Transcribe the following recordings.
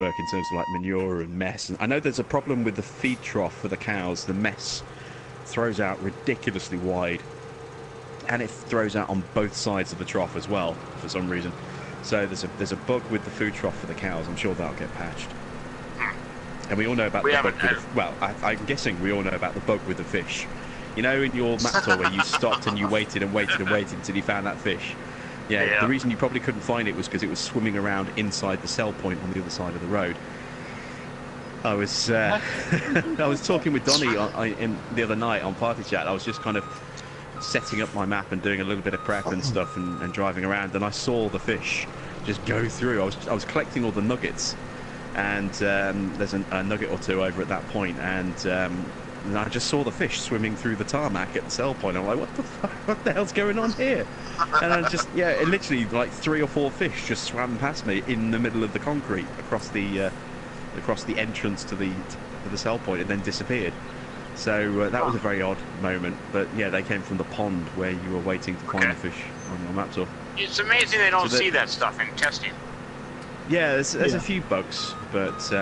work in terms of like manure and mess. And I know there's a problem with the feed trough for the cows. The mess throws out ridiculously wide, and it throws out on both sides of the trough as well for some reason. So there's a bug with the food trough for the cows. I'm sure that'll get patched. And we all know about the bug with the, well, I'm guessing we all know about the bug with the fish. You know, in your map tour where you stopped and you waited and waited and waited until you found that fish. Yeah, the reason you probably couldn't find it was because it was swimming around inside the sell point on the other side of the road. I was I was talking with Donnie the other night on Party Chat. I was just kind of setting up my map and doing a little bit of prep and stuff and driving around, and I saw the fish just go through. I was collecting all the nuggets, and there's a nugget or two over at that point, and I just saw the fish swimming through the tarmac at the sell point. I'm like, what the fuck? What the hell's going on here? And I just, yeah, it literally like 3 or 4 fish just swam past me in the middle of the concrete across the entrance to the sell point, and then disappeared. So that was a very odd moment. But yeah, they came from the pond where you were waiting to find the fish on your map tour. It's amazing they don't see that stuff in testing. Yeah, there's a few bugs, but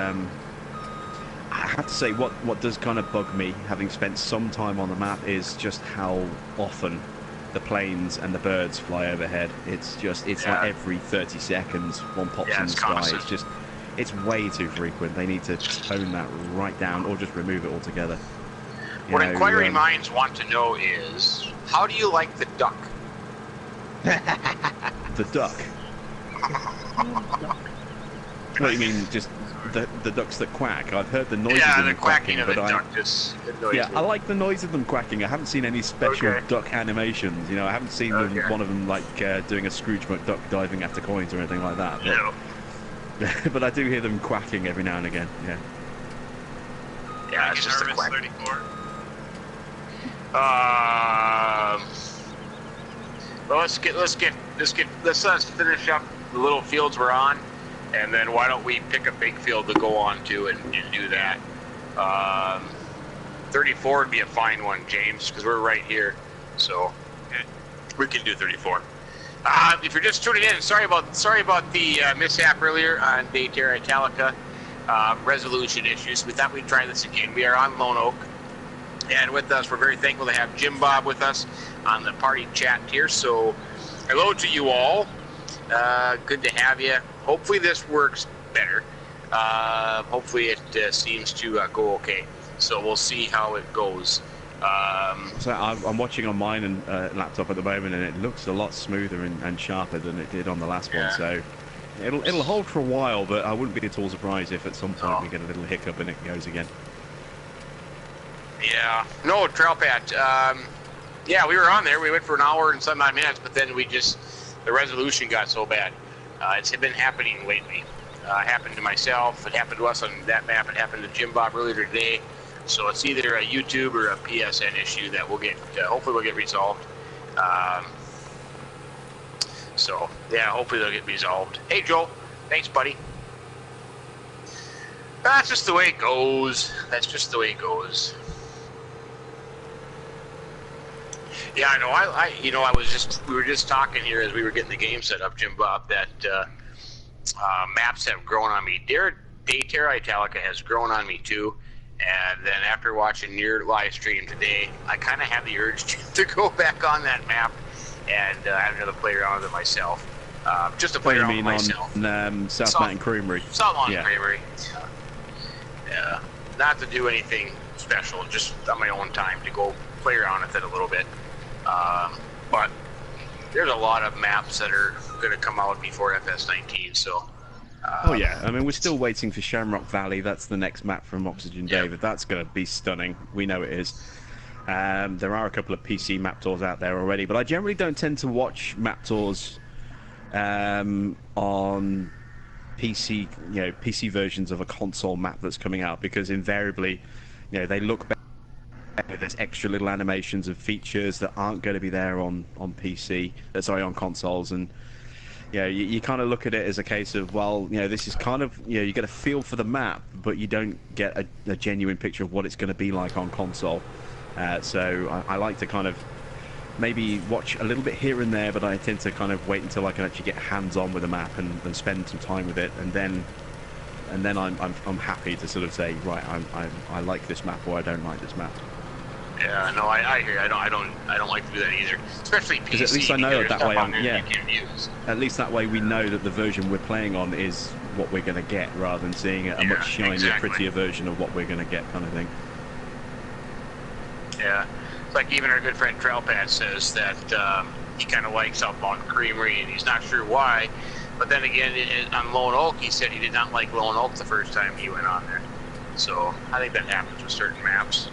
I have to say what does kind of bug me, having spent some time on the map, is just how often the planes and the birds fly overhead. It's like every 30 seconds one pops in the sky. Constant. It's way too frequent. They need to tone that right down or just remove it altogether. What inquiring minds want to know is, how do you like the duck? The duck? What, you mean just the ducks that quack? I've heard the noise of them quacking, of but duck just annoys me. I like the noise of them quacking. I haven't seen any special duck animations. You know, I haven't seen one of them like doing a Scrooge McDuck diving after coins or anything like that. But, no. But I do hear them quacking every now and again. Yeah. Yeah, it's just a quack. 34. Well, let's finish up the little fields we're on, and then why don't we pick a big field to go on to and do that. 34 would be a fine one, James, because we're right here, so we can do 34. If you're just tuning in, sorry about the mishap earlier on Day Terra Italica. Resolution issues. We thought we'd try this again. We are on Lone Oak, and with us, we're very thankful to have Jim Bob with us on the party chat here. So, hello to you all. Good to have you. Hopefully this works better. Hopefully it seems to go okay. So we'll see how it goes. So I'm watching on mine and laptop at the moment, and it looks a lot smoother and sharper than it did on the last one. So it'll hold for a while, but I wouldn't be at all surprised if at some point we get a little hiccup and it goes again. Yeah. No, Trail Pat. Yeah, we were on there. We went for an hour and some odd minutes, but then the resolution got so bad. It's been happening lately. It happened to myself. It happened to us on that map. It happened to Jim Bob earlier today. So it's either a YouTube or a PSN issue that we'll get, hopefully will get resolved. So, yeah, hopefully they'll get resolved. Hey, Joel. Thanks, buddy. That's just the way it goes. That's just the way it goes. Yeah, I know. We were just talking here as we were getting the game set up, Jim Bob, that maps have grown on me. Day Terra Italica has grown on me too. And then after watching your live stream today, I kind of have the urge to go back on that map and have another play around with it myself. Just to play around with myself. On South Mountain Creamery. South Mountain Creamery. Yeah. Not to do anything special, just on my own time to go play around with it a little bit. But there's a lot of maps that are going to come out before FS19, so... oh yeah, I mean we're still waiting for Shamrock Valley. That's the next map from Oxygen David. That's going to be stunning. We know it is. There are a couple of PC map tours out there already, but I generally don't tend to watch map tours on PC, PC versions of a console map that's coming out, because invariably, they look better. There's extra little animations and features that aren't going to be there on PC. Sorry, on consoles. And you kind of look at it as a case of, well, this is kind of, you get a feel for the map, but you don't get a genuine picture of what it's going to be like on console. So I like to kind of maybe watch a little bit here and there, but I tend to kind of wait until I can actually get hands-on with the map and spend some time with it, and then and then I'm happy to sort of say, right, I like this map or I don't like this map. Yeah, no, I hear you. I don't like to do that either, especially PC. Because at least I know that way. You can use. At least that way we know that the version we're playing on is what we're going to get, rather than seeing a much shinier, prettier version of what we're going to get, kind of thing. Yeah, it's like even our good friend Trailpad says that he kind of likes Outbound Creamery, and he's not sure why. But then again, on Lone Oak, he said he did not like Lone Oak the first time he went on there. So I think that happens with certain maps.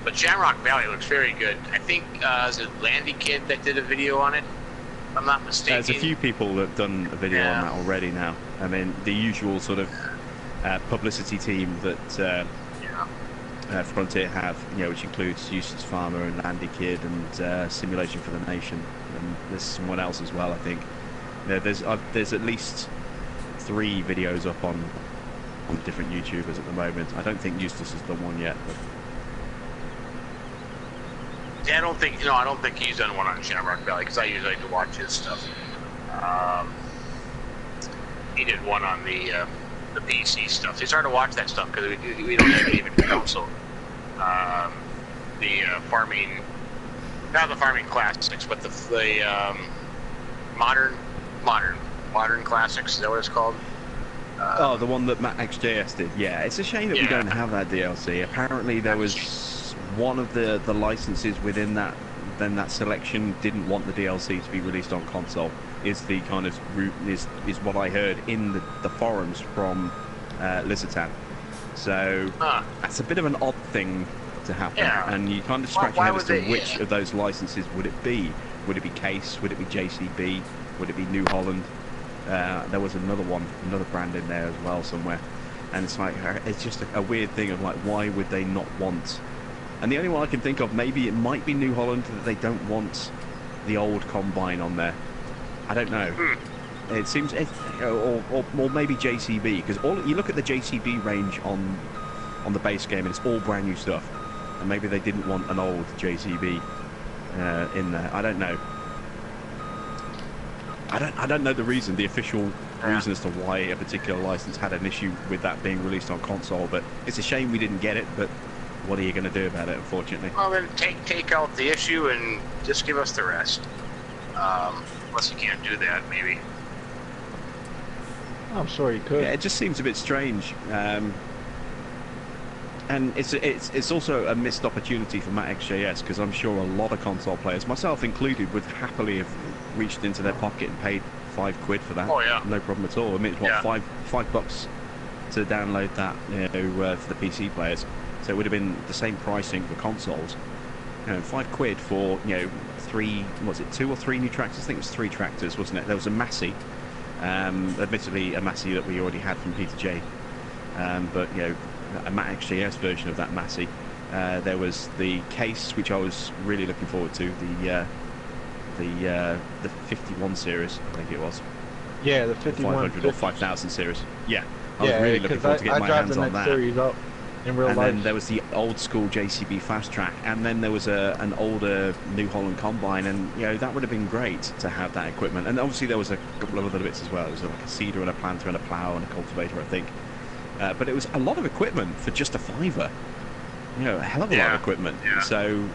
But Shamrock Valley looks very good. I think is it Landy Kid that did a video on it, if I'm not mistaken. There's a few people that have done a video on that already now. I mean, the usual sort of publicity team that Frontier have, you know, which includes Eustace Farmer and Landy Kid and Simulation for the Nation, and there's someone else as well, I think. You know, there's at least 3 videos up on different YouTubers at the moment. I don't think Eustace has done one yet. But... yeah, I don't think he's done one on Shamrock Valley, because I usually like to watch his stuff. He did one on the PC stuff. It's hard to watch that stuff because we don't have even console. The farming, not the farming classics, but the modern classics. Is that what it's called? Oh, the one that Matt XJS did. Yeah, it's a shame that we don't have that DLC. Apparently, there was one of the licenses within that selection didn't want the DLC to be released on console. Is the kind of route is what I heard in the forums from Lizardtan. So that's a bit of an odd thing to happen, and you kind of scratch your head as to which of those licenses would it be. Would it be Case? Would it be JCB? Would it be New Holland? There was another brand in there as well somewhere, and it's like it's just a weird thing of like, why would they not want? And the only one I can think of, maybe it might be New Holland, that they don't want the old Combine on there. I don't know. It seems, or maybe JCB, because you look at the JCB range on the base game, and it's all brand new stuff, and maybe they didn't want an old JCB in there. I don't know. I don't know the reason, the official reason as to why a particular license had an issue with that being released on console, but it's a shame we didn't get it. But what are you going to do about it, unfortunately? Well, then take out the issue and just give us the rest. Unless you can't do that, maybe. I'm sure you could. Yeah, it just seems a bit strange, and it's also a missed opportunity for Matt XJS, because I'm sure a lot of console players, myself included, would happily have reached into their pocket and paid £5 for that. Oh yeah, no problem at all. I mean, it's what, $5 to download that, you know, for the PC players. So it would have been the same pricing for consoles. You know, £5 for, you know, 2 or 3 new tractors. I think it was 3 tractors, wasn't it? There was a Massey, admittedly a Massey that we already had from Peter J, but you know, a Matt XJS version of that Massey. There was the Case, which I was really looking forward to, the 51 series, I think it was. Yeah, the 51, 500 or 5000 series. Yeah, I was really looking forward to getting my hands on that. Series up in real life. Then there was the old school JCB Fast Track, and then there was an older New Holland Combine, and you know, that would have been great to have that equipment. And obviously there was a couple of other bits as well. There was like a seeder and a planter and a plough and a cultivator, I think. But it was a lot of equipment for just a £5. You know, a hell of a lot of equipment. Yeah. So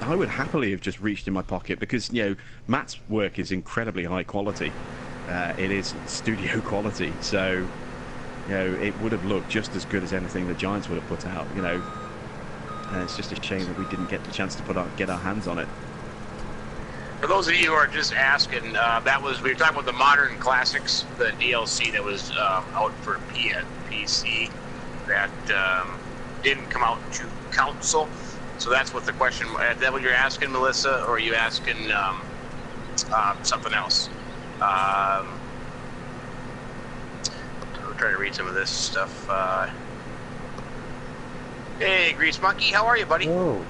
I would happily have just reached in my pocket, because you know, Matt's work is incredibly high quality. It is studio quality, so you know, it would have looked just as good as anything that Giants would have put out. You know, and it's just a shame that we didn't get the chance to get our hands on it. For those of you who are just asking, we were talking about the modern classics, the DLC that was out for PC that didn't come out to console. So that's what the question. Is that what you're asking, Melissa, or are you asking something else? We'll try to read some of this stuff. Hey, Grease Monkey, how are you, buddy? Whoa.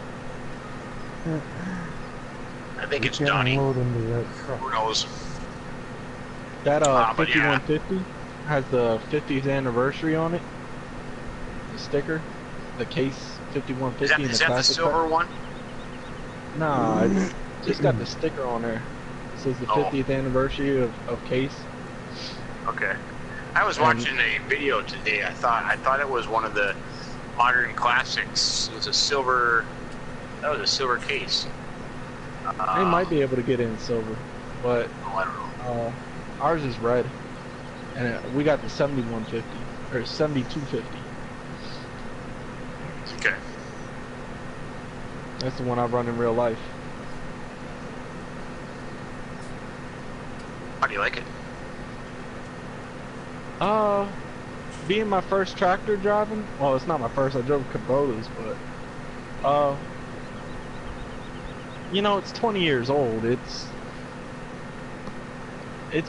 I think it's Donnie. Who knows? That 5150 has the 50th anniversary on it. The sticker, the Case 5150. Is that the silver one? Nah, it's just got the sticker on there. It says the 50th anniversary of Case. Okay. I was watching a video today. I thought it was one of the modern classics. It was a silver. That was a silver case. They might be able to get in silver, but I don't know. ours is red, and we got the 7150 or 7250. Okay. That's the one I run in real life. How do you like it? Being my first tractor driving, well, it's not my first, I drove Kubotas, but, you know, it's 20 years old, it's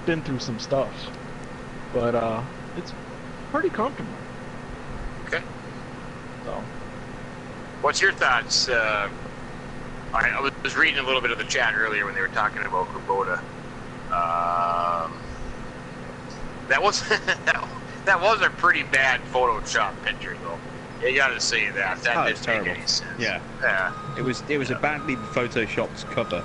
been through some stuff, but, it's pretty comfortable. Okay. So. What's your thoughts? I was reading a little bit of the chat earlier when they were talking about Kubota. That was that was a pretty bad Photoshop picture, though. You got to say that. That didn't make any sense. Yeah. It was a badly photoshopped cover.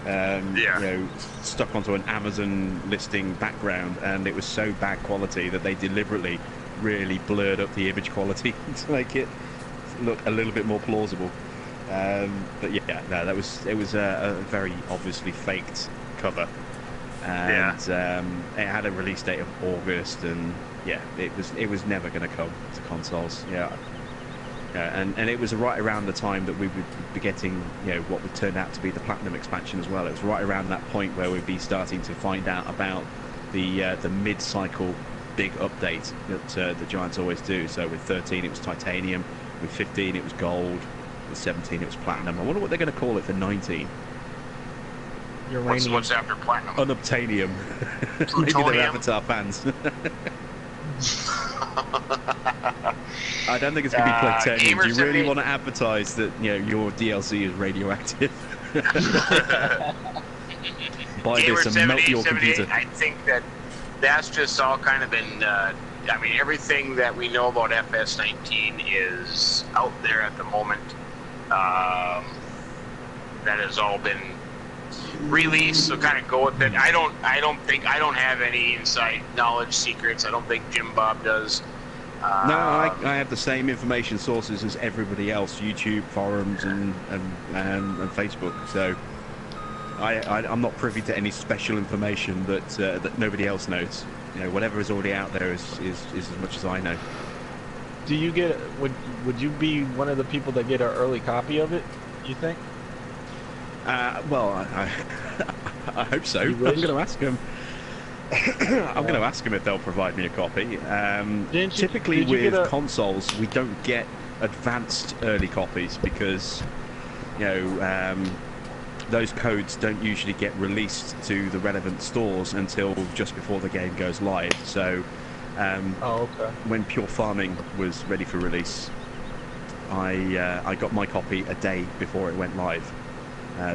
You know, stuck onto an Amazon listing background, and it was so bad quality that they deliberately really blurred up the image quality to make it look a little bit more plausible. But yeah, no, it was a very obviously faked cover. And it had a release date of August, and yeah, it was never going to come to consoles. And it was right around the time that we would be getting, you know, what would turn out to be the Platinum expansion as well. It was right around that point where we'd be starting to find out about the mid-cycle big update that the Giants always do. So with 13 it was titanium, with 15 it was gold, with 17 it was platinum. I wonder what they're going to call it for 19. What's after platinum? Unobtainium. Maybe they're Avatar fans. I don't think it's going to be Plutonium. Do you really want to advertise that, you know, your DLC is radioactive? Buy this and melt your computer. I think that's just all kind of been. I mean, everything that we know about FS19 is out there at the moment. That has all been released, so kind of go with it. I don't have any inside knowledge secrets. I don't think Jim Bob does. No, I have the same information sources as everybody else: YouTube, forums, and Facebook. So I'm not privy to any special information that nobody else knows. You know, whatever is already out there is as much as I know. Do you get? Would you be one of the people that get an early copy of it? You think? Well, I hope so. I'm going to ask them. I'm going to ask them if they'll provide me a copy. Typically with consoles, we don't get advanced early copies because, you know, those codes don't usually get released to the relevant stores until just before the game goes live. So, when Pure Farming was ready for release, I got my copy a day before it went live.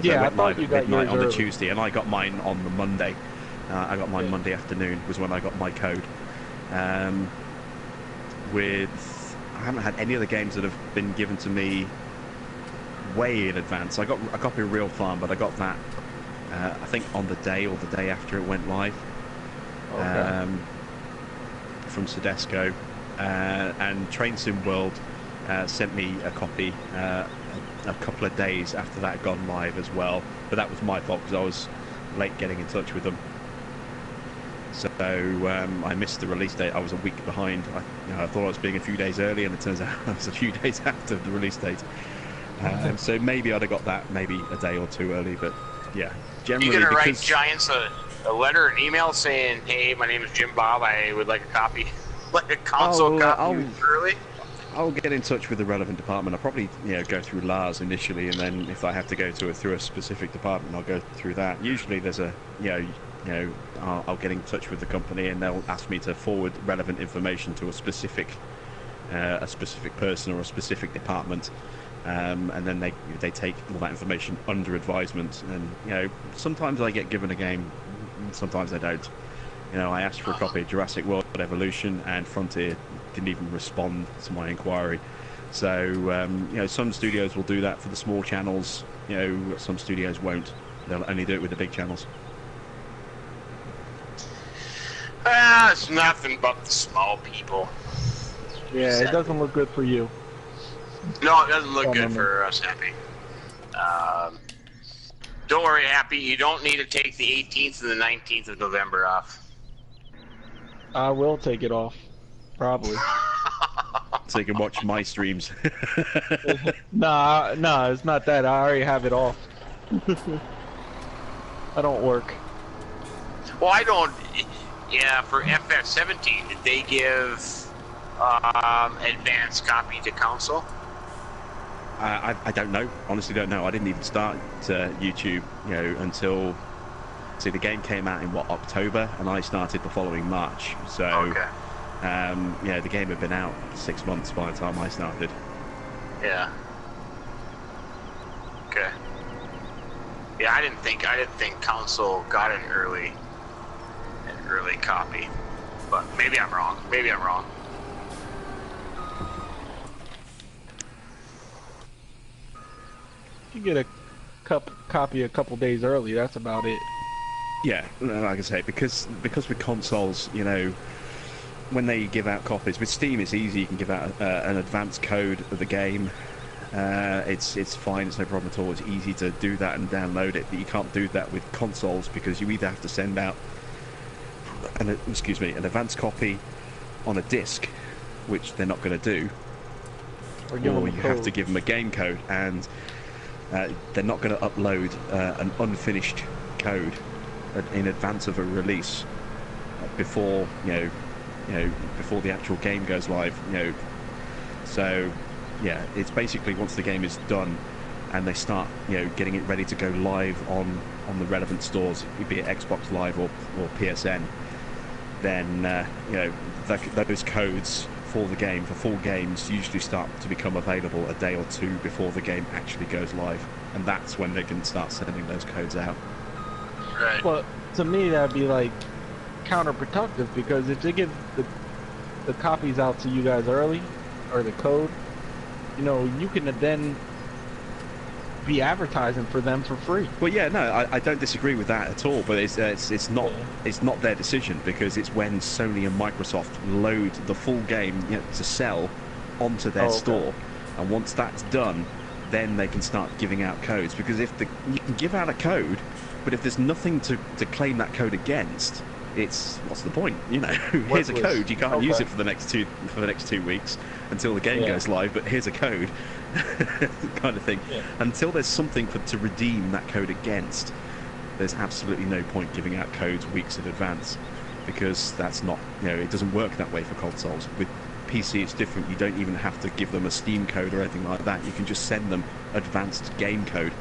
Yeah, I thought you got midnight on the early. Tuesday, and I got mine on the Monday. I got mine Monday afternoon was when I got my code. I haven't had any other games that have been given to me way in advance. I got a copy of Real Farm, but I got that I think on the day or the day after it went live. From Sodesco, and Train Sim World sent me a copy a couple of days after that had gone live as well, but that was my fault because I was late getting in touch with them. So I missed the release date. I was a week behind. I thought I was being a few days early, and it turns out I was a few days after the release date. So maybe I'd have got that maybe a day or two early, but yeah, generally. You gonna write Giants a letter, an email saying, "Hey, my name is Jim Bob. I would like a copy, like a console copy early." I'll get in touch with the relevant department. I'll probably go through Lars initially, and then if I have to go through a specific department, I'll go through that. Usually there's a I'll get in touch with the company, and they'll ask me to forward relevant information to a specific person or a specific department, and then they take all that information under advisement. And sometimes I get given a game, sometimes I don't. I asked for a copy of Jurassic World Evolution, and Frontier didn't even respond to my inquiry. So some studios will do that for the small channels. Some studios won't. They'll only do it with the big channels. it's nothing but the small people. Yeah, it doesn't look good for you. No, it doesn't look good for us, Happy. Don't worry, Happy. You don't need to take the 18th and the 19th of November off. I will take it off, probably. So you can watch my streams. Nah, it's not that. I already have it off. I don't work. Well, I don't. Yeah, for FF17, did they give advance copy to console? I don't know. Honestly, don't know. I didn't even start YouTube, until the game came out in October, and I started the following March. So, Okay. The game had been out 6 months by the time I started. Yeah. Okay. Yeah, I didn't think console got an early copy, but maybe I'm wrong. You get a copy a couple days early. That's about it. Yeah, like I say, because with consoles, when they give out copies, with Steam it's easy. You can give out an advanced code of the game. It's fine. It's no problem at all. It's easy to do that and download it. But you can't do that with consoles because you either have to send out an advanced copy on a disc, which they're not going to do, or you have to give them a game code, and they're not going to upload an unfinished code in advance of a release before before the actual game goes live. So yeah, it's basically once the game is done and they start getting it ready to go live on the relevant stores, be it Xbox Live or PSN, then those codes for the game, for full games, usually start to become available a day or two before the game actually goes live, and that's when they can start sending those codes out. Right. Well, to me that'd be like counterproductive, because if they give the copies out to you guys early, or the code, you can then be advertising for them for free. Well, yeah, no, I don't disagree with that at all, but it's not their decision, because it's when Sony and Microsoft load the full game to sell onto their store, and once that's done, then they can start giving out codes. Because you can give out a code, but if there's nothing to claim that code against, what's the point? Here's a code. You can't use it for the next 2 weeks until the game goes live. But here's a code, kind of thing. Yeah. Until there's something to redeem that code against, there's absolutely no point giving out codes weeks in advance, because that's not it doesn't work that way for consoles. With PC it's different. You don't even have to give them a Steam code or anything like that. You can just send them advanced game code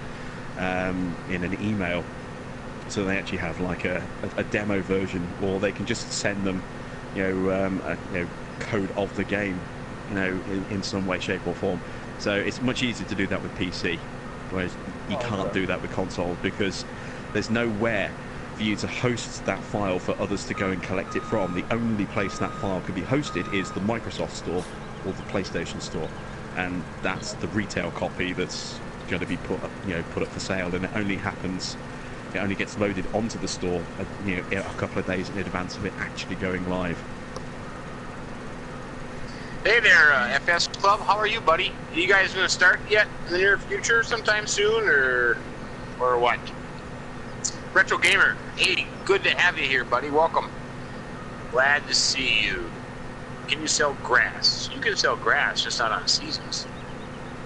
in an email. So they actually have like a demo version, or they can just send them, a code of the game, in some way, shape, or form. So it's much easier to do that with PC, whereas you can't do that with console, because there's nowhere for you to host that file for others to go and collect it from. The only place that file can be hosted is the Microsoft Store or the PlayStation Store, and that's the retail copy that's going to be put up for sale, and it only gets loaded onto the store a couple of days in advance of it actually going live. Hey there, FS Club. How are you, buddy? Are you guys going to start yet in the near future, sometime soon, or what? Retro Gamer, hey, good to have you here, buddy. Welcome. Glad to see you. Can you sell grass? You can sell grass, just not on seasons.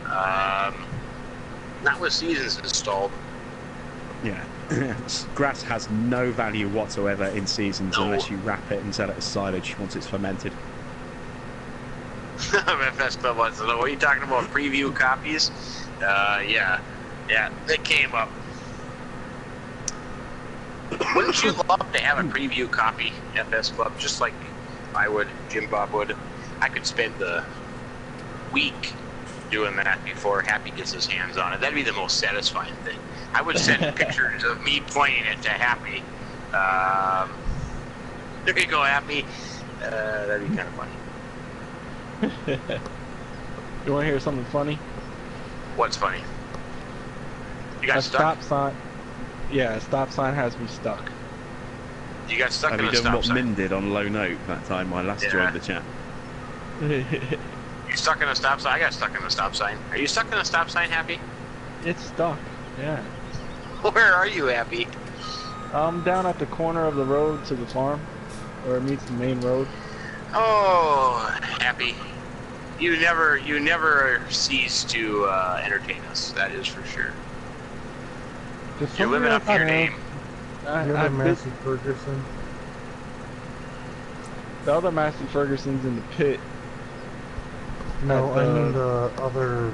Not with seasons installed. Yeah. Grass has no value whatsoever in seasons unless you wrap it and sell it as silage once it's fermented. FS Club wants to know, what are you talking about, preview copies? Yeah, they came up. Wouldn't you love to have a preview copy, FS Club, just like I would, Jim Bob would? I could spend the week doing that before Happy gets his hands on it. That'd be the most satisfying thing. I would send pictures of me playing it to Happy. There you go, Happy. That'd be kind of funny. You want to hear something funny? What's funny? You got a stuck? stop sign. Yeah, a stop sign has me stuck. You got stuck Have in you the done stop what sign. Minn did on low note that time I last Yeah. joined the chat? You stuck in the stop sign? I got stuck in the stop sign. Are you stuck in the stop sign, Happy? It's stuck. Yeah. Where are you, Happy? I'm down at the corner of the road to the farm, where it meets the main road. Oh, Happy. You never cease to entertain us. That is for sure. You're living up to your name. The other Massey Ferguson. The other Massey Ferguson's in the pit. No, At I the- mean the other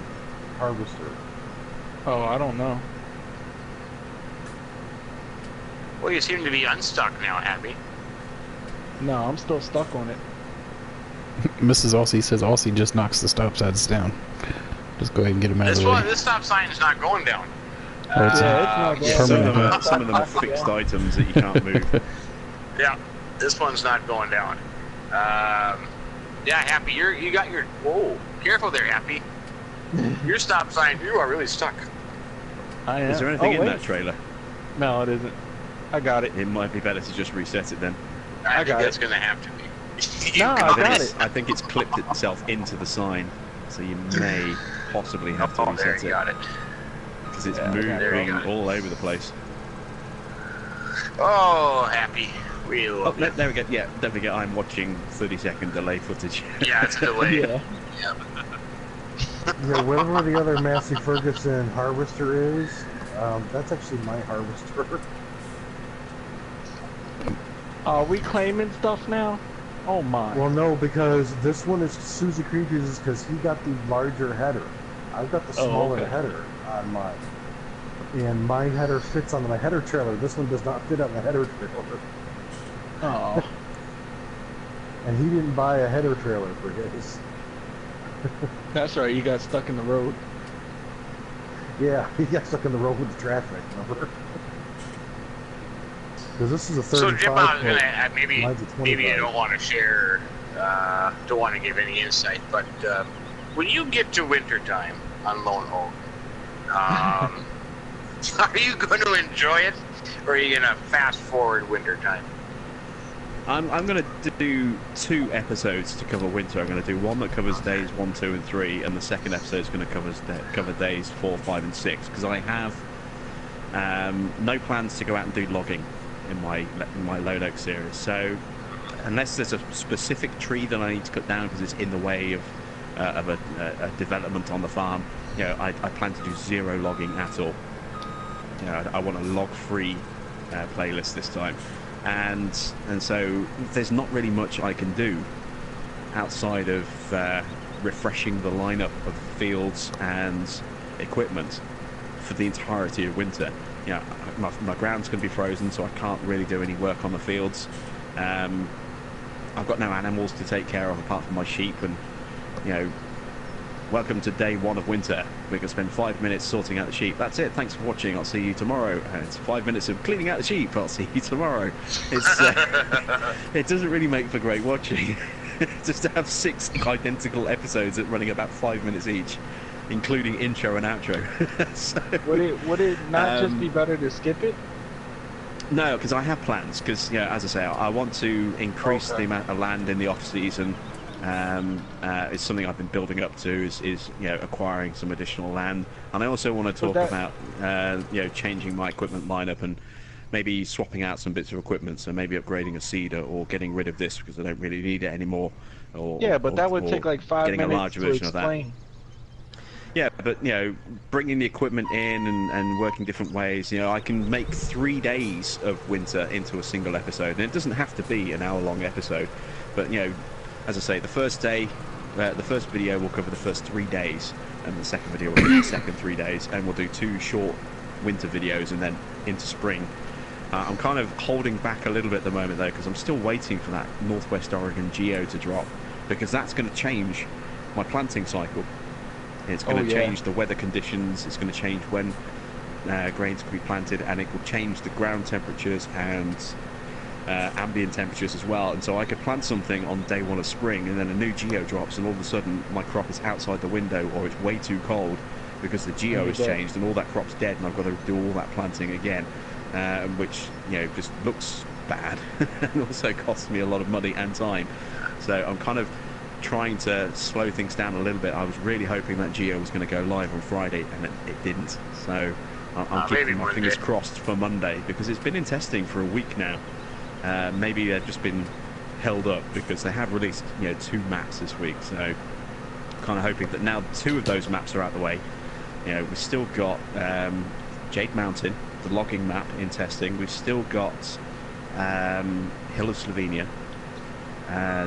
harvester. Oh, I don't know. Well, you seem to be unstuck now, Happy. No, I'm still stuck on it. Mrs. Aussie says Aussie just knocks the stop signs down. Just go ahead and get him out of the way. This stop sign is not going down. Oh, it's Yeah, it's not going Some of, Permanent. them some of them are fixed items that you can't move. Yeah, this one's not going down. Yeah, Happy, you got your. Whoa, careful there, Happy. Your stop sign. You are really stuck. I am. Is there anything in wait. that trailer? No, it isn't. I got it. It might be better to just reset it then. I think got that's it. going to have to be. No, I got it. I think it's clipped itself into the sign, so you may possibly have to Oh, there reset you it got it. because it's Yeah, there you moving go. all over the place. Oh, Happy. We Oh, love you. there we go. Yeah, don't forget I'm watching 30-second delay footage. Yeah, it's delayed. Yeah. Yeah, whatever the other Massey Ferguson harvester is, that's actually my harvester. Are we claiming stuff now? Oh my. Well, no, because this one is Susie Creepy's because he got the larger header. I've got the smaller okay. header on mine. And my header fits on my header trailer. This one does not fit on the header trailer. Oh. And he didn't buy a header trailer for his. That's right, you got stuck in the road. Yeah, he got stuck in the road with the traffic, remember? Because this is a So 35 Jim, I was foot. gonna maybe Mine's a you 25. don't want to share, don't want to give any insight, but when you get to wintertime on Lone Oak, are you going to enjoy it, or are you gonna fast forward wintertime? I'm going to do 2 episodes to cover winter. I'm going to do one that covers days 1, 2, and 3, and the second episode is going to cover days 4, 5, and 6 because I have no plans to go out and do logging in my Lone Oak series. So unless there's a specific tree that I need to cut down because it's in the way of a development on the farm, you know, I plan to do 0 logging at all. You know, I want a log-free playlist this time. And so there's not really much I can do outside of refreshing the lineup of fields and equipment for the entirety of winter. You know, my ground's going to be frozen, so I can't really do any work on the fields. I've got no animals to take care of apart from my sheep, and you know, welcome to day 1 of winter. We're going to spend 5 minutes sorting out the sheep. That's it. Thanks for watching. I'll see you tomorrow. It's 5 minutes of cleaning out the sheep. I'll see you tomorrow. It's it doesn't really make for great watching. Just to have 6 identical episodes at running about 5 minutes each, including intro and outro. So, Would it not just Um, be better to skip it? no, because I have plans. Because as I say, I want to increase the amount of land in the off season. It's something I've been building up to is you know, acquiring some additional land, and I also want to talk about you know, changing my equipment lineup and maybe swapping out some bits of equipment. So maybe upgrading a seeder or getting rid of this because I don't really need it anymore. Or, Yeah, but that would or take like 5 getting a minutes larger to version of that. explain. Yeah, but you know, bringing the equipment in and working different ways, you know, I can make 3 days of winter into a single episode, and it doesn't have to be an hour-long episode. But you know, as I say, the first day, the first video will cover the first 3 days, and the second video will cover the second 3 days, and we'll do 2 short winter videos, and then into spring. I'm kind of holding back a little bit at the moment though, because I'm still waiting for that Northwest Oregon geo to drop, because that's going to change my planting cycle. It's going to change the weather conditions. It's going to change when grains can be planted, and it will change the ground temperatures and ambient temperatures as well. And so I could plant something on day 1 of spring, and then a new geo drops, and all of a sudden my crop is outside the window, or it's way too cold because the geo has changed, and all that crop's dead, and I've got to do all that planting again, which, you know, just looks bad and also costs me a lot of money and time. So I'm kind of trying to slow things down a little bit. I was really hoping that Geo was going to go live on Friday, and it didn't. So I'm keeping my fingers crossed for Monday, because it's been in testing for a week now. Maybe they've just been held up because they have released 2 maps this week. So kind of hoping that now 2 of those maps are out the way. We've still got Jade Mountain, the logging map, in testing. We've still got Hill of Slovenia.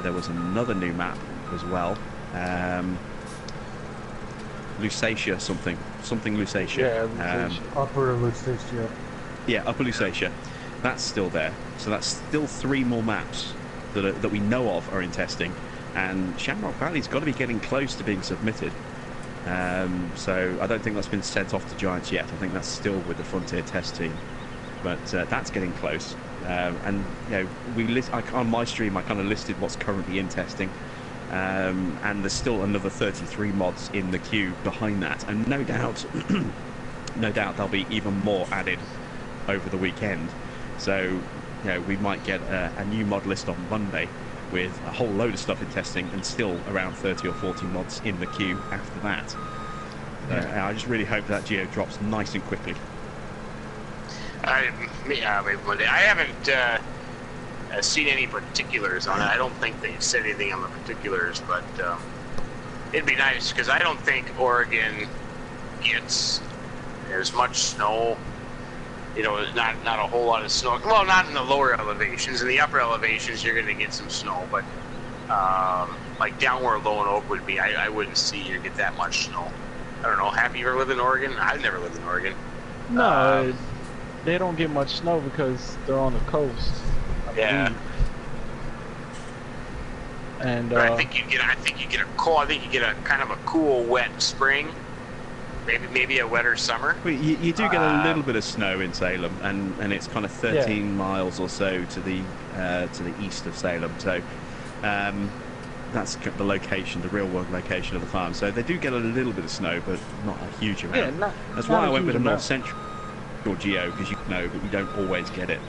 There was another new map as well. Lusatia something Lusatia. Yeah, Upper Lusatia. Yeah, Upper Lusatia. That's still there. So that's still 3 more maps that we know of are in testing. And Shamrock Valley's got to be getting close to being submitted. So I don't think that's been sent off to Giants yet. I think that's still with the Frontier test team. But that's getting close. And on my stream I kind of listed what's currently in testing. And there's still another 33 mods in the queue behind that. And no doubt there'll be even more added over the weekend. So we might get a new mod list on Monday with a whole load of stuff in testing, and still around 30 or 40 mods in the queue after that. I just really hope that Geo drops nice and quickly. I haven't seen any particulars on it. I don't think they've said anything on the particulars, but it'd be nice, because I don't think Oregon gets as much snow. Not a whole lot of snow. Well, not in the lower elevations. In the upper elevations, you're going to get some snow, but like down where Lone Oak would be, I wouldn't see you get that much snow. I don't know. Have you ever lived in Oregon? I've never lived in Oregon. No, they don't get much snow because they're on the coast. Yeah. And I think you get a kind of a cool, wet spring. Maybe a wetter summer. Well, you do get a little bit of snow in Salem, and it's kind of 13 miles or so to the east of Salem. So that's the location, the real world location of the farm. So they do get a little bit of snow, but not a huge amount. Yeah, that's why I went with a North Central Geo, because but you don't always get it.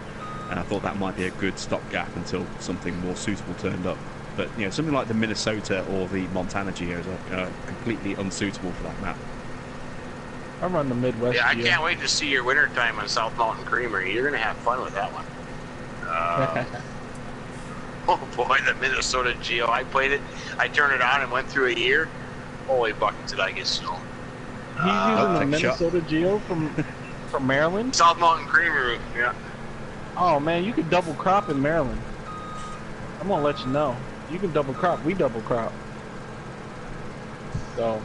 And I thought that might be a good stopgap until something more suitable turned up. But something like the Minnesota or the Montana Geos are completely unsuitable for that map. I run the Midwest. Yeah, I Geo. can't wait to see your winter time on South Mountain Creamery. You're gonna have fun with that one. Oh boy, the Minnesota Geo. I played it. I turned it on and went through a year. Holy buckets, did I get snow? He's using the Minnesota Geo from Maryland. South Mountain Creamery. Yeah. Oh man, you can double crop in Maryland. I'm gonna let you know. You can double crop. We double crop. So.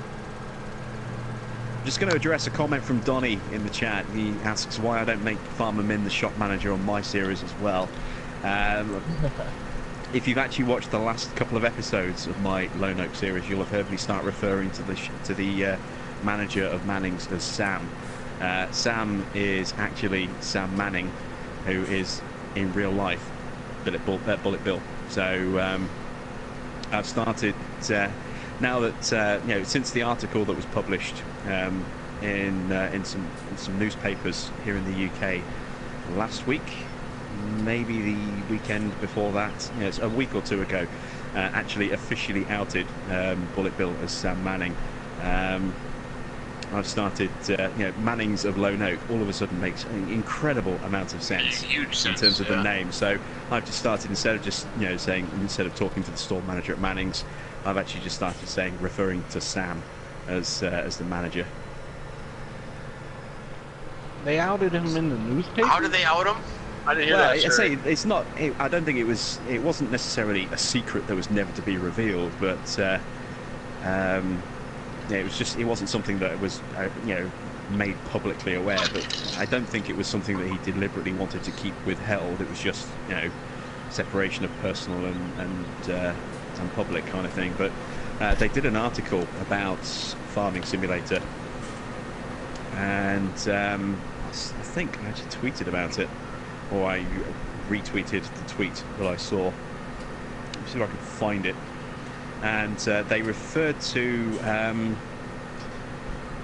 Just going to address a comment from Donnie in the chat. He asks why I don't make Farmer Minn the shop manager on my series as well. If you've actually watched the last couple of episodes of my Lone Oak series, you'll have heard me start referring to the manager of Manning's as Sam. Sam is actually Sam Manning, who is in real life Bullet Bill. So I've started. Now that since the article that was published in some newspapers here in the UK last week, maybe the weekend before that, it's a week or 2 ago, actually officially outed Bullet Bill as Sam Manning. I've started, Manning's of Lone Oak all of a sudden makes an incredible amount of sense, Huge in terms of the name. So I've just started, instead of just instead of talking to the store manager at Manning's, I've actually just started referring to Sam as the manager. They outed him in the newspaper. How did they out him? I didn't hear Well, that. I say it's not. I don't think it wasn't necessarily a secret that was never to be revealed, but it was just. It wasn't something that was made publicly aware. But I don't think it was something that he deliberately wanted to keep withheld. It was just separation of personal and public kind of thing. But they did an article about Farming Simulator, and I think I actually tweeted about it, or I retweeted the tweet that I saw. Let me see if I can find it. And they referred to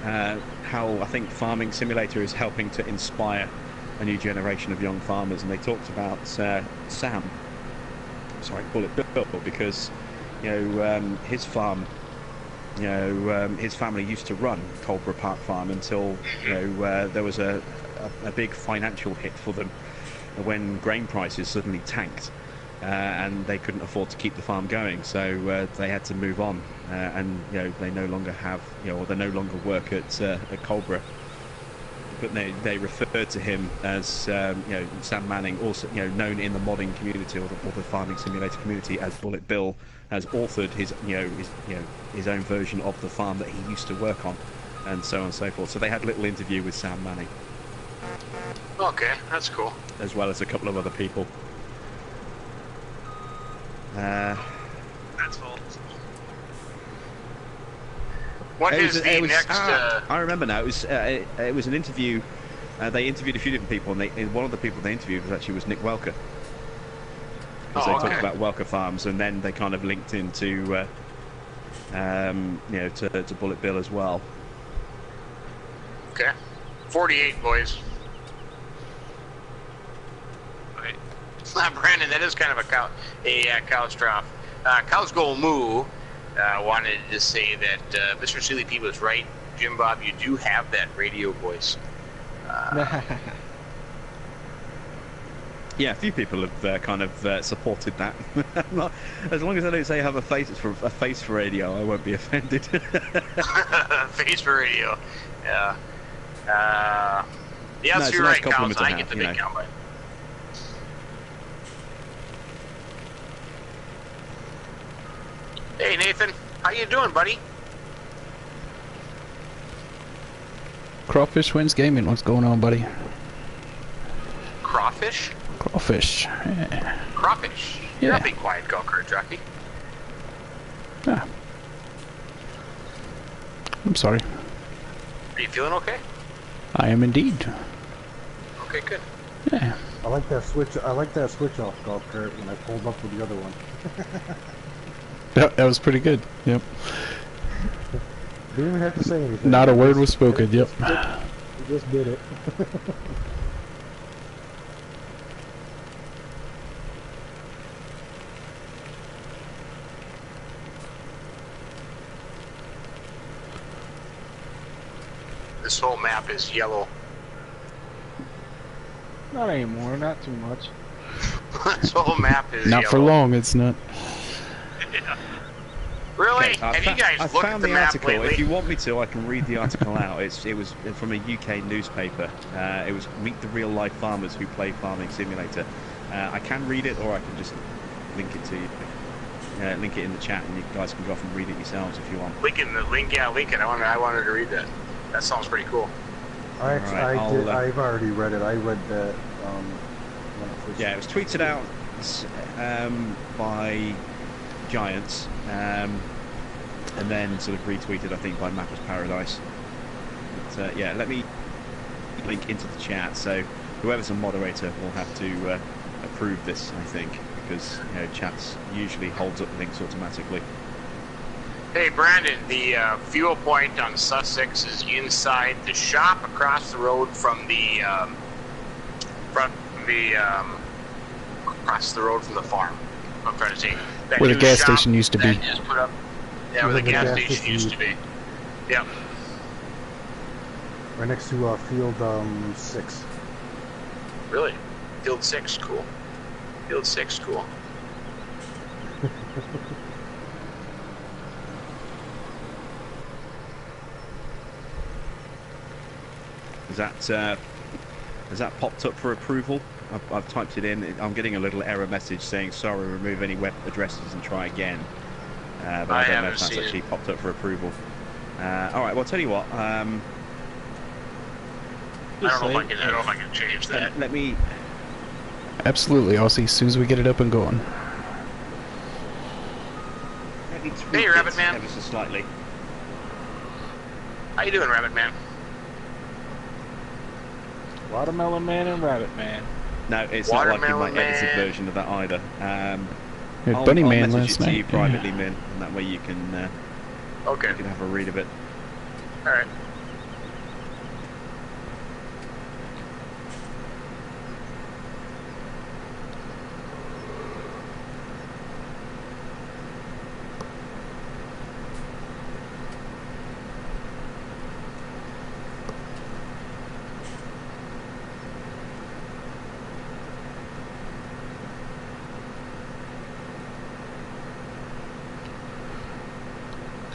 how I think Farming Simulator is helping to inspire a new generation of young farmers, and they talked about Sam. Sorry, Bullet Bill, because his farm, his family used to run Coldborough Park Farm until there was a big financial hit for them when grain prices suddenly tanked, and they couldn't afford to keep the farm going, so they had to move on, and they no longer have, or they no longer work at Coldborough. But they referred to him as Sam Manning, also known in the modding community or the farming simulator community as Bullet Bill, has authored his own version of the farm that he used to work on, and so on and so forth. So they had a little interview with Sam Manning. Okay, that's cool. As well as a couple of other people. That's cool. What is the next? I remember now. It was an interview. They interviewed a few different people, and one of the people they interviewed was Nick Welker. Because they talked about Welker Farms, and then they kind of linked into, to Bullet Bill as well. Okay, 48 boys. Right. Brandon, that is kind of a cow's trough. Cows Go Moo. Wanted to say that Mr. Silly P was right. Jim Bob, you do have that radio voice. Yeah, a few people have kind of supported that. As long as I don't say I have a face for radio, I won't be offended. Face for radio. Yeah. Yes, no, you're nice right, Cows. I have, get the big combine. Hey Nathan, how you doing, buddy? Crawfish Wins Gaming, what's going on, buddy? Crawfish? Crawfish, yeah. Crawfish? Yeah. You're a big quiet go-kart jockey. Yeah. I'm sorry. Are you feeling okay? I am indeed. Okay, good. Yeah. I like that switch off golf cart when I pulled up with the other one. That was pretty good. Yep. Didn't even have to say anything. Not a word was spoken. Yep. We just did it. This whole map is yellow. Not anymore, not too much. This whole map is Not yellow. for long, it's not. Yeah. Really? Okay, Have you guys I looked at found the the map article. lately? If you want me to, I can read the article out. It was from a UK newspaper. It was Meet the Real Life Farmers Who Play Farming Simulator. I can read it, or I can just link it to you. Link it in the chat, and you guys can go off and read it yourselves if you want. Link it. I wanted to read that. That sounds pretty cool. I've already read it. I read that. When it first Yeah, it was tweeted out by Giants, and then sort of retweeted, I think, by Mappers Paradise. But yeah, let me link into the chat. So whoever's a moderator will have to approve this, I think, because chats usually holds up links automatically. Hey Brandon, the fuel point on Sussex is inside the shop across the road from the across the road from the farm. I'm trying to say that Where the new gas shop station used to that be. Just put up, yeah, where the gas station used to be. Yep. right next to Field 6. Really? Field 6, cool. Field 6, cool. Has that popped up for approval? I've typed it in. I'm getting a little error message saying, sorry, remove any web addresses and try again. But I don't know if that's actually popped up for approval. Alright, well, I'll tell you what. I don't know if I can change that. Let me... Absolutely, Aussie, as soon as we get it up and going. Let me tweak Hey, it Rabbit Man. ever so slightly. How you doing, Rabbit Man? Watermelon Man and Rabbit Man. No, it's not like in my Watermelon edited Man. version of that either. Yeah, Bunny I'll Man message last it to you night. privately, Minn, and that way you can Okay. have a read of it. All right.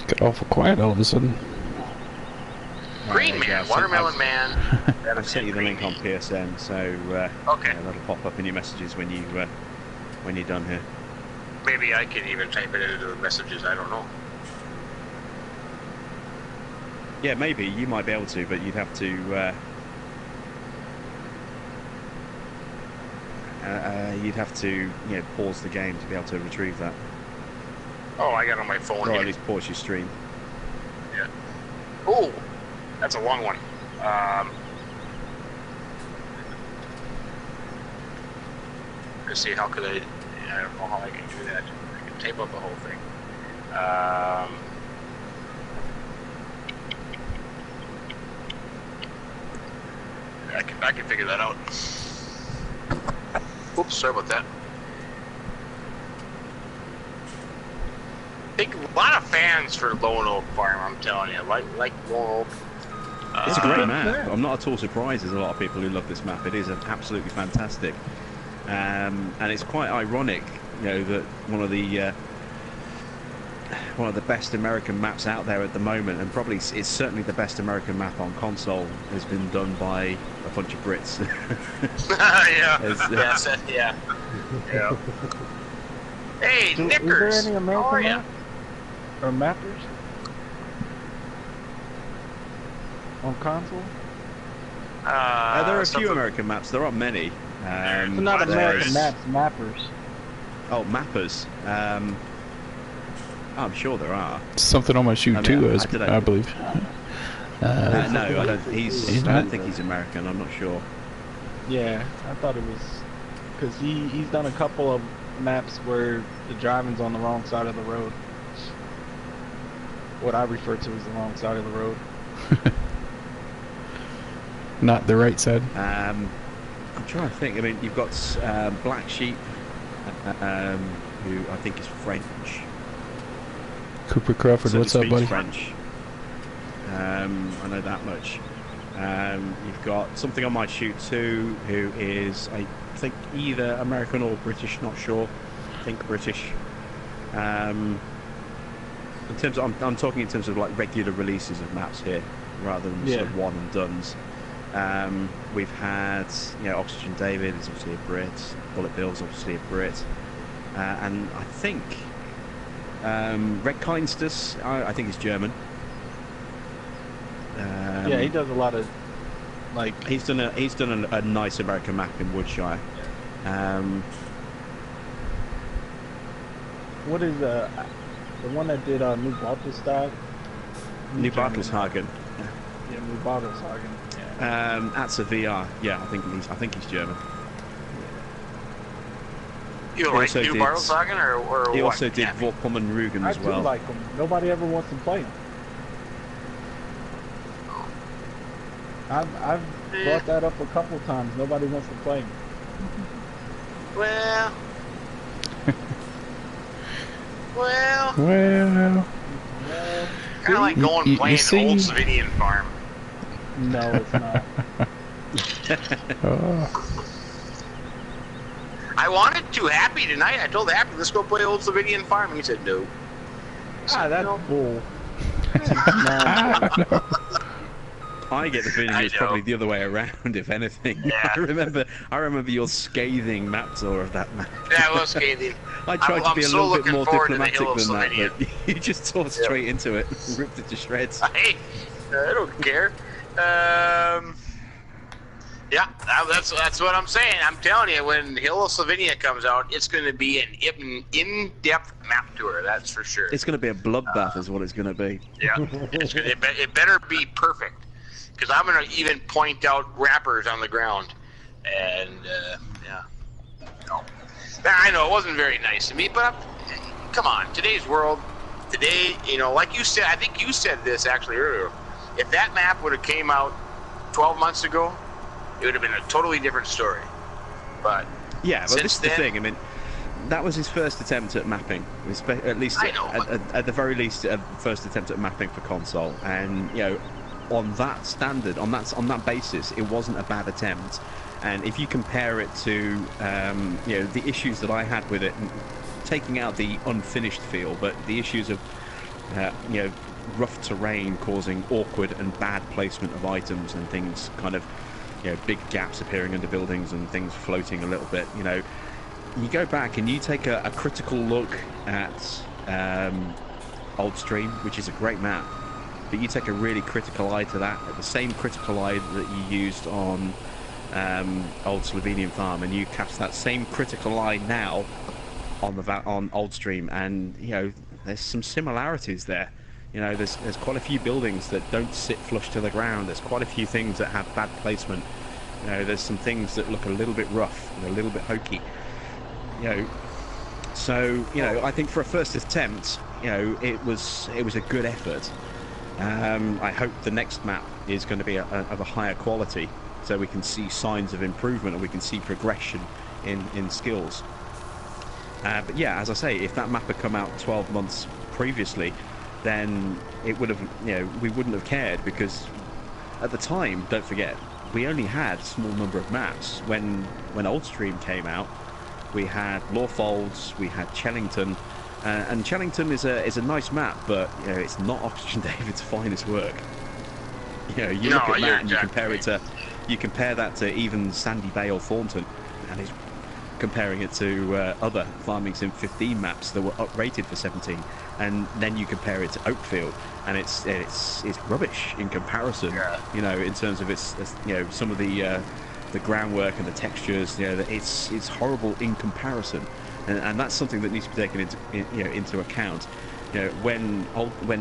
Got awful quiet all of a sudden. Green Man, Watermelon Man. I've sent you the link on PSN, so Okay. yeah, that'll pop up in your messages when you're done here. Maybe I can even type it into the messages. I don't know. Yeah, maybe you might be able to, but you'd have to. You'd have to, pause the game to be able to retrieve that, Oh, I got it on my phone or here. at least pause your stream. Yeah. Oh, that's a long one. Let's see, how could I don't know how I can do that. I can type up the whole thing. I can figure that out. Oops, sorry about that. Big lot of fans for Lone Oak Farm, I'm telling you. Like Lone Oak. It's a great map. I'm not at all surprised. There's a lot of people who love this map. It is absolutely fantastic, and it's quite ironic, that one of the best American maps out there at the moment, and probably it's certainly the best American map on console, has been done by a bunch of Brits. Yeah. Yes, Yeah. Yeah. Hey, So, Knickers. is there any How are American ya? map or mappers on console? there are a few something- American maps. There aren't many. So not Well, American there's- maps, mappers. Oh, mappers. I'm sure there are. Something on my shoe I mean, too, I I believe. No, I don't. He's I don't not? think he's American. I'm not sure. Yeah, I thought it was because he's done a couple of maps where the driving's on the wrong side of the road. What I refer to as the wrong side of the road. Not the right side. I'm trying to think. I mean, you've got Black Sheep, who I think is French. Cooper Crawford, Certainly what's up, speaks buddy? French. I know that much. You've got Something on My Shoot too, who is, I think, either American or British. Not sure. I think British. In terms of, I'm talking in terms of like regular releases of maps here, rather than sort of one and dones. We've had, Oxygen David is obviously a Brit. Bullet Bill's obviously a Brit, and I think Red Keinstus, I think is German. Yeah, he does a lot of like. He's done a nice American map in Woodshire. What is the one that did New Baltusstad? New Bartelshagen. Yeah, New Baltushagen. That's a VR. Yeah, I think he's German. You He like also New did- Bartelshagen or He what? also did Yeah. Vorpommern Rügen I as do well. like him. Nobody ever wants to play him. I've brought that up a couple times. Nobody wants to play him. Well. Well, Well, Kind of like going you and playing see- Old Slovenian Farm. no, it's not. oh, I wanted to Happy tonight. I told Happy, let's go play Old Slovenian Farm. And he said no. That's bull. No. I get the feeling I it's know. probably the other way around, if anything. Yeah. I remember your scathing map tour of that map. That was scathing. I tried to I'm be a so little bit looking more forward to the diplomatic Hill of than that, Slovenia. but you just tore straight into it, ripped it to shreds. Hey, I don't care. Yeah, that's what I'm saying. I'm telling you, when Hill of Slovenia comes out, it's going to be an in-depth map tour. That's for sure. It's going to be a bloodbath, is what it's going to be. Yeah, it better be perfect, because I'm going to even point out wrappers on the ground, and yeah. No. I know it wasn't very nice of me, but come on, today's world, today, like you said, I think you said this actually earlier. If that map would have came out 12 months ago, it would have been a totally different story. But Yeah, but since this is the then- thing. I mean, that was his first attempt at mapping. At least, I know, but- at the very least, first attempt at mapping for console. And on that standard, on that basis, it wasn't a bad attempt. And if you compare it to the issues that I had with it, taking out the unfinished feel, but the issues of you know, rough terrain causing awkward and bad placement of items and things, kind of, you know, big gaps appearing under buildings and things floating a little bit. You know, you go back and you take a critical look at Oldstream, which is a great map, but you take a really critical eye to that, the same critical eye that you used on Old Slovenian Farm, and you cast that same critical eye now on Oldstream, and you know, there's some similarities there. You know, there's quite a few buildings that don't sit flush to the ground. There's quite a few things that have bad placement. You know, there's some things that look a little bit rough and a little bit hokey. You know, so you know, I think for a first attempt, you know, it was a good effort. I hope the next map is going to be of a higher quality, so we can see signs of improvement and we can see progression in skills. But yeah, as I say, if that map had come out 12 months previously, then it would have, you know, we wouldn't have cared, because at the time, don't forget, we only had a small number of maps. When Oldstream came out, we had Lawfolds, we had Chellington, and Chellington is a nice map, but you know, it's not Oxygen David's finest work. You know, you look at that and you compare that to even Sandy Bay or Thornton, and he's comparing it to other Farming Sim 15 maps that were uprated for 17, and then you compare it to Oakfield, and it's rubbish in comparison. Yeah. You know, in terms of its you know, some of the groundwork and the textures. You know, it's horrible in comparison, and that's something that needs to be taken into account. You know, when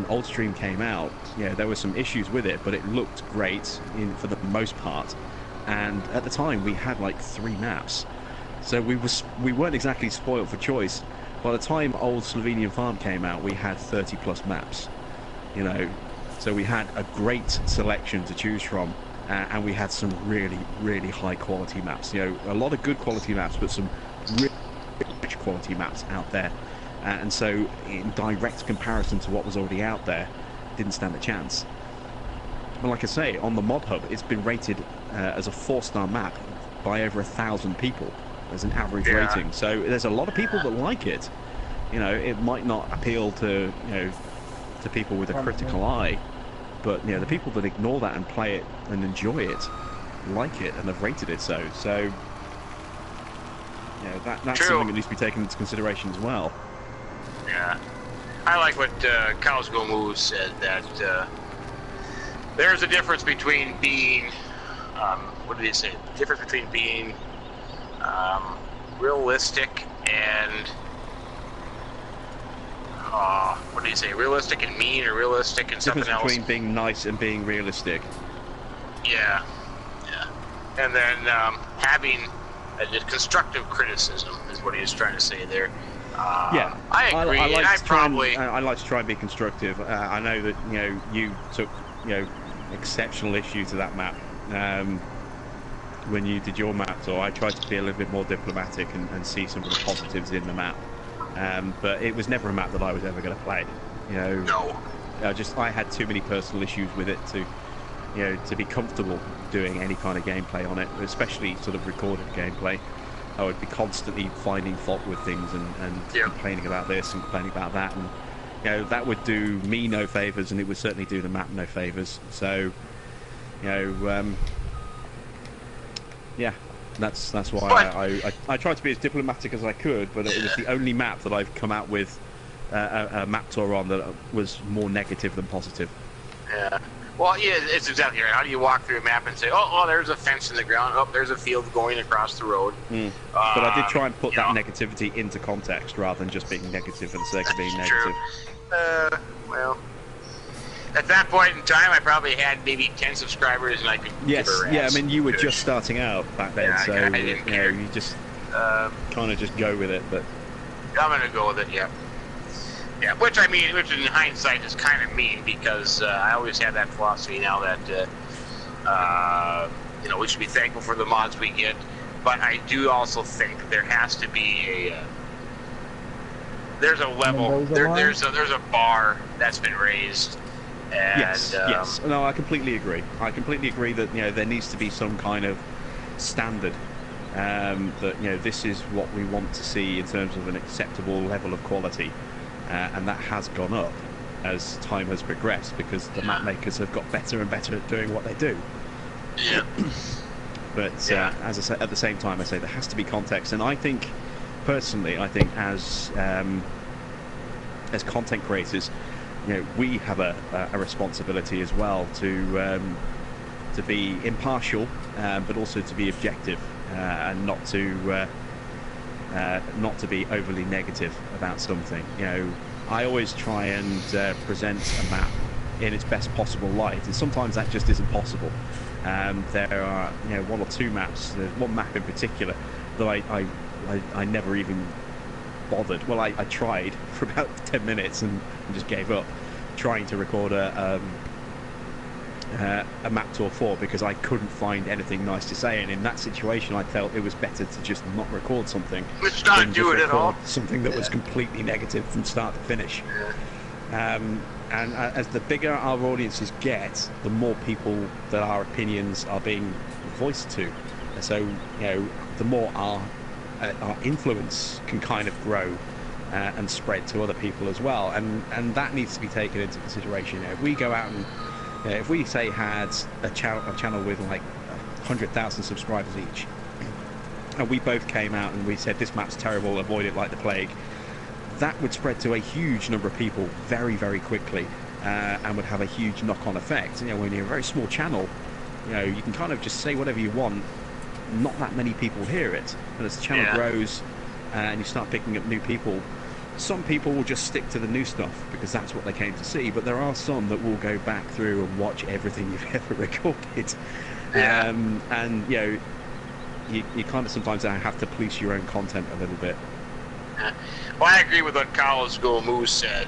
Oldstream came out, you know, there were some issues with it, but it looked great for the most part. And at the time, we had like 3 maps. So we weren't exactly spoiled for choice. By the time Old Slovenian Farm came out, we had 30 plus maps. You know, so we had a great selection to choose from, and we had some really, really high quality maps. You know, a lot of good quality maps, but some really rich quality maps out there. And so, in direct comparison to what was already out there, didn't stand a chance. But like I say, on the Mod Hub, it's been rated as a 4-star map by over 1,000 people as an average rating. So there's a lot of people that like it. You know, it might not appeal to, you know, to people with a critical eye, but you know, the people that ignore that and play it and enjoy it like it and have rated it so. So you know, that's something that needs to be taken into consideration as well. Yeah, I like what Cows Go Moves said, that there's a difference between being, what did he say? The difference between being realistic and, what did he say? Realistic and mean, or realistic and something else? The difference between being nice and being realistic. Yeah, yeah. And then having a constructive criticism is what he was trying to say there. Yeah, I agree. I like to try and be constructive. I know that, you know, you took, you know, exceptional issue to that map when you did your map, so I tried to be a little bit more diplomatic and see some of the positives in the map. But it was never a map that I was ever going to play. You know, no. I had too many personal issues with it to, you know, to be comfortable doing any kind of gameplay on it, especially sort of recorded gameplay. I would be constantly finding fault with things and complaining about this and complaining about that, and you know, that would do me no favours, and it would certainly do the map no favours. So, you know, yeah, that's why I tried to be as diplomatic as I could, but it was the only map that I've come out with a map tour on that was more negative than positive. Yeah. Well, yeah, it's exactly right. How do you walk through a map and say, oh, there's a fence in the ground, oh, there's a field going across the road? But I did try and put that negativity into context rather than just being negative for the sake of being negative. Well, at that point in time, I probably had maybe 10 subscribers, and I could give a rat's. Yeah, I mean, you were just starting out back then, so I didn't care. You just kind of just go with it. But I'm gonna go with it, yeah. Yeah, which in hindsight is kind of mean, because I always have that philosophy now that you know, we should be thankful for the mods we get, but I do also think there has to be there's a level, there's a bar that's been raised. And, yes. No, I completely agree. I completely agree that, you know, there needs to be some kind of standard that, you know, this is what we want to see in terms of an acceptable level of quality. And that has gone up. as time has progressed, because the map makers have got better and better at doing what they do. Yeah. But as I say, at the same time, I say there has to be context, and I think, personally, as content creators, we have a responsibility as well to be impartial, but also to be objective, and not to be overly negative about something. I always try and present a map in its best possible light, and sometimes that just isn't possible. There are one or two maps. There's one map in particular that I never even bothered. Well, I tried for about 10 minutes and just gave up trying to record a map tour for, because I couldn't find anything nice to say, and in that situation I felt it was better to just not record something. Let's not do it at all. Something that was completely negative from start to finish. And as the bigger our audiences get, the more people that our opinions are being voiced to. So the more our influence can kind of grow and spread to other people as well, and that needs to be taken into consideration. If we go out and if we say had a channel with like 100,000 subscribers each, and we both came out and we said this map's terrible, avoid it like the plague, that would spread to a huge number of people very, very quickly, and would have a huge knock-on effect. When you're a very small channel, you can kind of just say whatever you want. Not that many people hear it, and as the channel grows and you start picking up new people, some people will just stick to the new stuff because that's what they came to see, but there are some that will go back through and watch everything you've ever recorded. And you kind of sometimes have to police your own content a little bit. Well, I agree with what Carlos Go Moose said.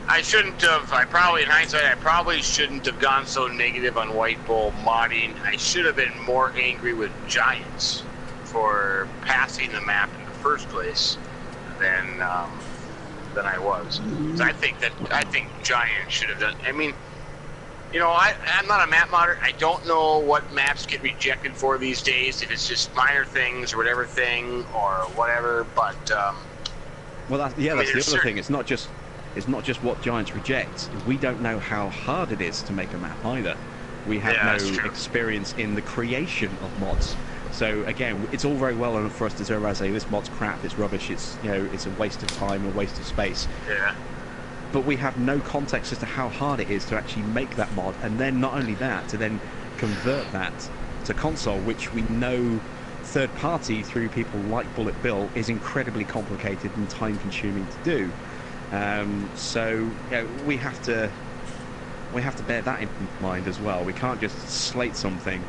I shouldn't have. In hindsight, I probably shouldn't have gone so negative on White Bull modding. I should have been more angry with Giants for passing the map in the first place than I was. So I think Giants should have done. I mean, I'm not a map modder. I don't know what maps get rejected for these days. If it's just minor things or whatever thing or whatever. But well, that's the other thing. It's not just what Giants reject. We don't know how hard it is to make a map either. We have no experience in the creation of mods. So again, it's all very well for us to turn around and say this mod's crap, it's rubbish, it's it's a waste of time, a waste of space. Yeah. But we have no context as to how hard it is to actually make that mod, and then not only that, to then convert that to console, which we know third party through people like Bullet Bill is incredibly complicated and time consuming to do. So we have to bear that in mind as well. We can't just slate something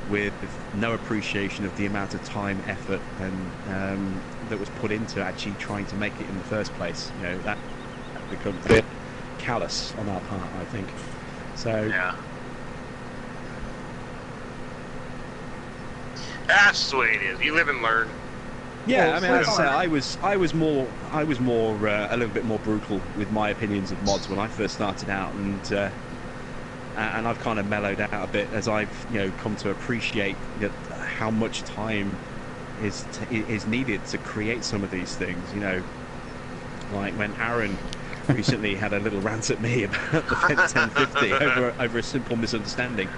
with no appreciation of the amount of time, effort, and that was put into actually trying to make it in the first place. That becomes a bit callous on our part, I think. So yeah, that's the way it is. You live and learn. Yeah, I mean, as I say, I was more a little bit more brutal with my opinions of mods when I first started out, and I've kind of mellowed out a bit as I've come to appreciate how much time is needed to create some of these things. Like when Aaron recently had a little rant at me about the 1050 over a simple misunderstanding.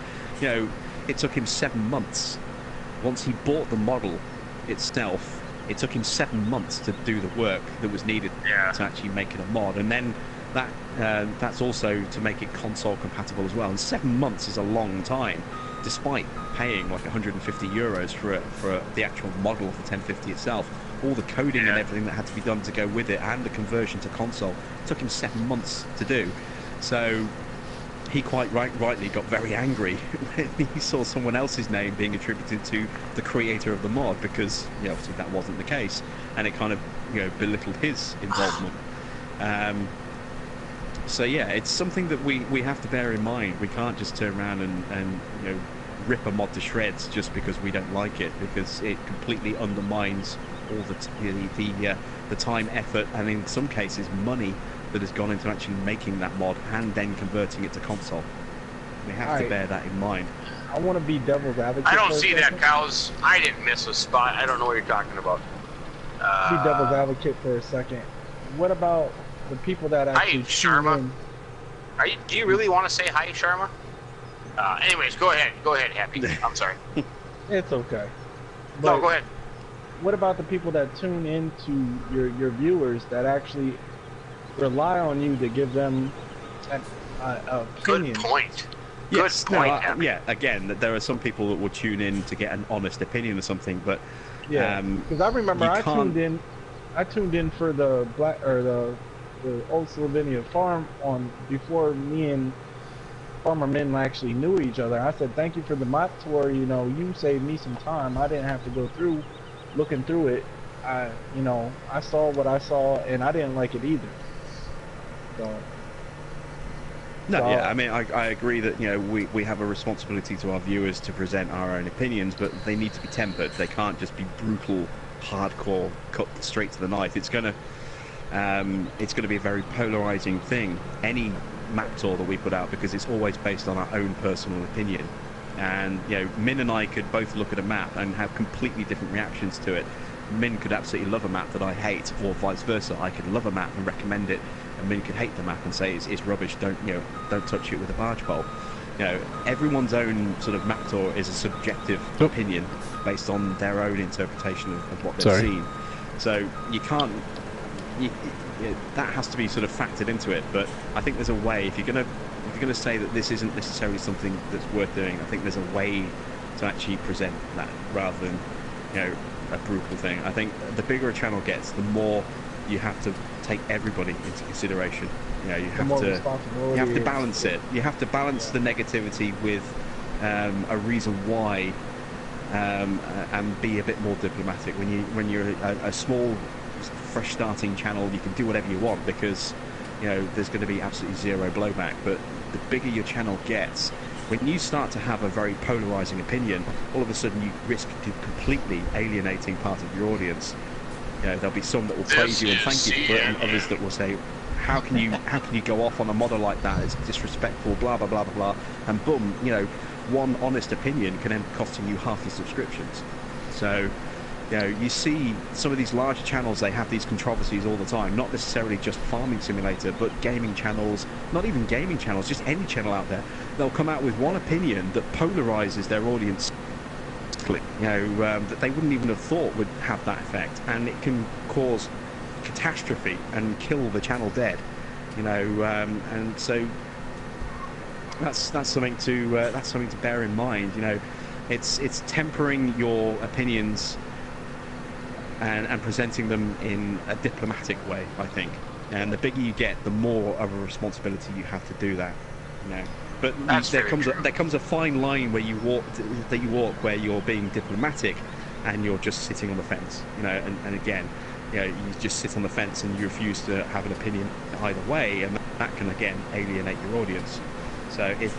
It took him 7 months. Once he bought the model itself, it took him 7 months to do the work that was needed to actually make it a mod, and then that's also to make it console compatible as well. And 7 months is a long time, despite paying like 150 euros for the actual model of the 1050 itself. All the coding and everything that had to be done to go with it, and the conversion to console, took him 7 months to do. So he quite rightly got very angry when he saw someone else's name being attributed to the creator of the mod, because obviously that wasn't the case, and it kind of belittled his involvement. So yeah, it's something that we have to bear in mind. We can't just turn around and rip a mod to shreds just because we don't like it, because it completely undermines all the time, effort, and in some cases money that has gone into actually making that mod and then converting it to console. We have to bear that in mind. I want to be devil's advocate. I don't see that, cows. I didn't miss a spot. I don't know what you're talking about. Be devil's advocate for a second. What about the people that Hi, actually Sharma. tune Do you really want to say hi, Sharma? Anyways, go ahead. Go ahead, Happy. I'm sorry. in, it's okay. No, But go ahead. what about the people that tune into your viewers that actually rely on you to give them an opinion? Good point. Yes, Good point, no, Happy. yeah. Again, there are some people that will tune in to get an honest opinion or something, but Yeah, because I remember you I can't- tuned in for the the old Slovenia farm on before me and Farmer Minn actually knew each other. I said, thank you for the map tour. You know, you saved me some time. I didn't have to go through looking through it. I saw what I saw, and I didn't like it either. So. No, So- yeah, I mean, I agree that, you know, we have a responsibility to our viewers to present our own opinions, but they need to be tempered. They can't just be brutal, hardcore, cut straight to the knife. It's gonna be a very polarizing thing, any map tour that we put out, because it's always based on our own personal opinion. And, you know, Minn and I could both look at a map and have completely different reactions to it. Minn could absolutely love a map that I hate, or vice versa. I could love a map and recommend it, and Minn could hate the map and say it's rubbish. Don't touch it with a barge pole. You know, everyone's own sort of map tour is a subjective opinion based on their own interpretation of what they've seen. So you can't. That has to be sort of factored into it. But I think there's a way. If you're gonna say that this isn't necessarily something that's worth doing, I think there's a way to actually present that rather than, you know, a brutal thing. I think the bigger a channel gets, the more you have to take everybody into consideration. You know, you have to balance it. You have to balance the negativity with a reason why, and be a bit more diplomatic. When you're a small, fresh starting channel, you can do whatever you want because, you know, there's going to be absolutely zero blowback. But the bigger your channel gets, when you start to have a very polarizing opinion, all of a sudden you risk completely alienating part of your audience. You know, there'll be some that will praise you and thank you for it, and others that will say, how can you go off on a model like that? It's disrespectful, blah blah blah blah blah. And boom, you know, one honest opinion can end up costing you half your subscriptions. So, you know, you see some of these larger channels, they have these controversies all the time, not necessarily just Farming Simulator, but gaming channels, not even gaming channels, just any channel out there. They'll come out with one opinion that polarizes their audience, you know, that they wouldn't even have thought would have that effect, and it can cause catastrophe and kill the channel dead, you know, and so that's something to bear in mind. You know, it's tempering your opinions and presenting them in a diplomatic way, I think. And the bigger you get, the more of a responsibility you have to do that. You know, but there comes a fine line where you walk where you're being diplomatic and you're just sitting on the fence. You know, and again, you know, you just sit on the fence and you refuse to have an opinion either way, and that can again alienate your audience. So you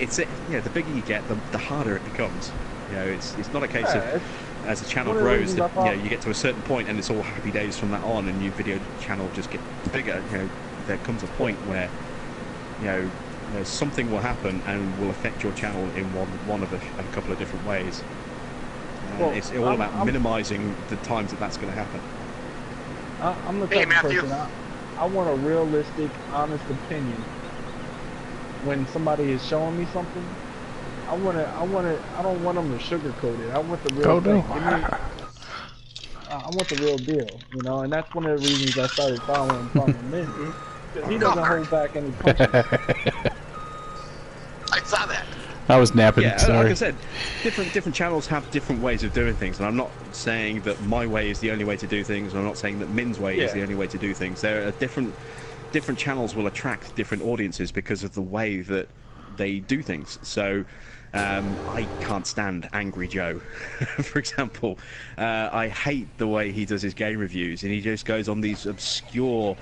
know, the bigger you get, the harder it becomes. You know, it's not a case of, as the channel grows, that, you know, you get to a certain point and it's all happy days from that on, and your video channel just gets bigger. You know, there comes a point where, you know, something will happen and will affect your channel in one of a couple of different ways. It's all about minimizing the times that's going to happen. I'm the type of person, I want a realistic, honest opinion. When somebody is showing me something, I don't want them to sugarcoat it. I want the real thing. I want the real deal, you know, and that's one of the reasons I started following Minn, because he doesn't hold back any punches. I saw that. I was napping. Yeah, sorry. like I said, different channels have different ways of doing things, and I'm not saying that my way is the only way to do things, and I'm not saying that Minn's way is the only way to do things. There are different channels will attract different audiences because of the way that they do things. So I can't stand Angry Joe, for example. I hate the way he does his game reviews, and he just goes on these obscure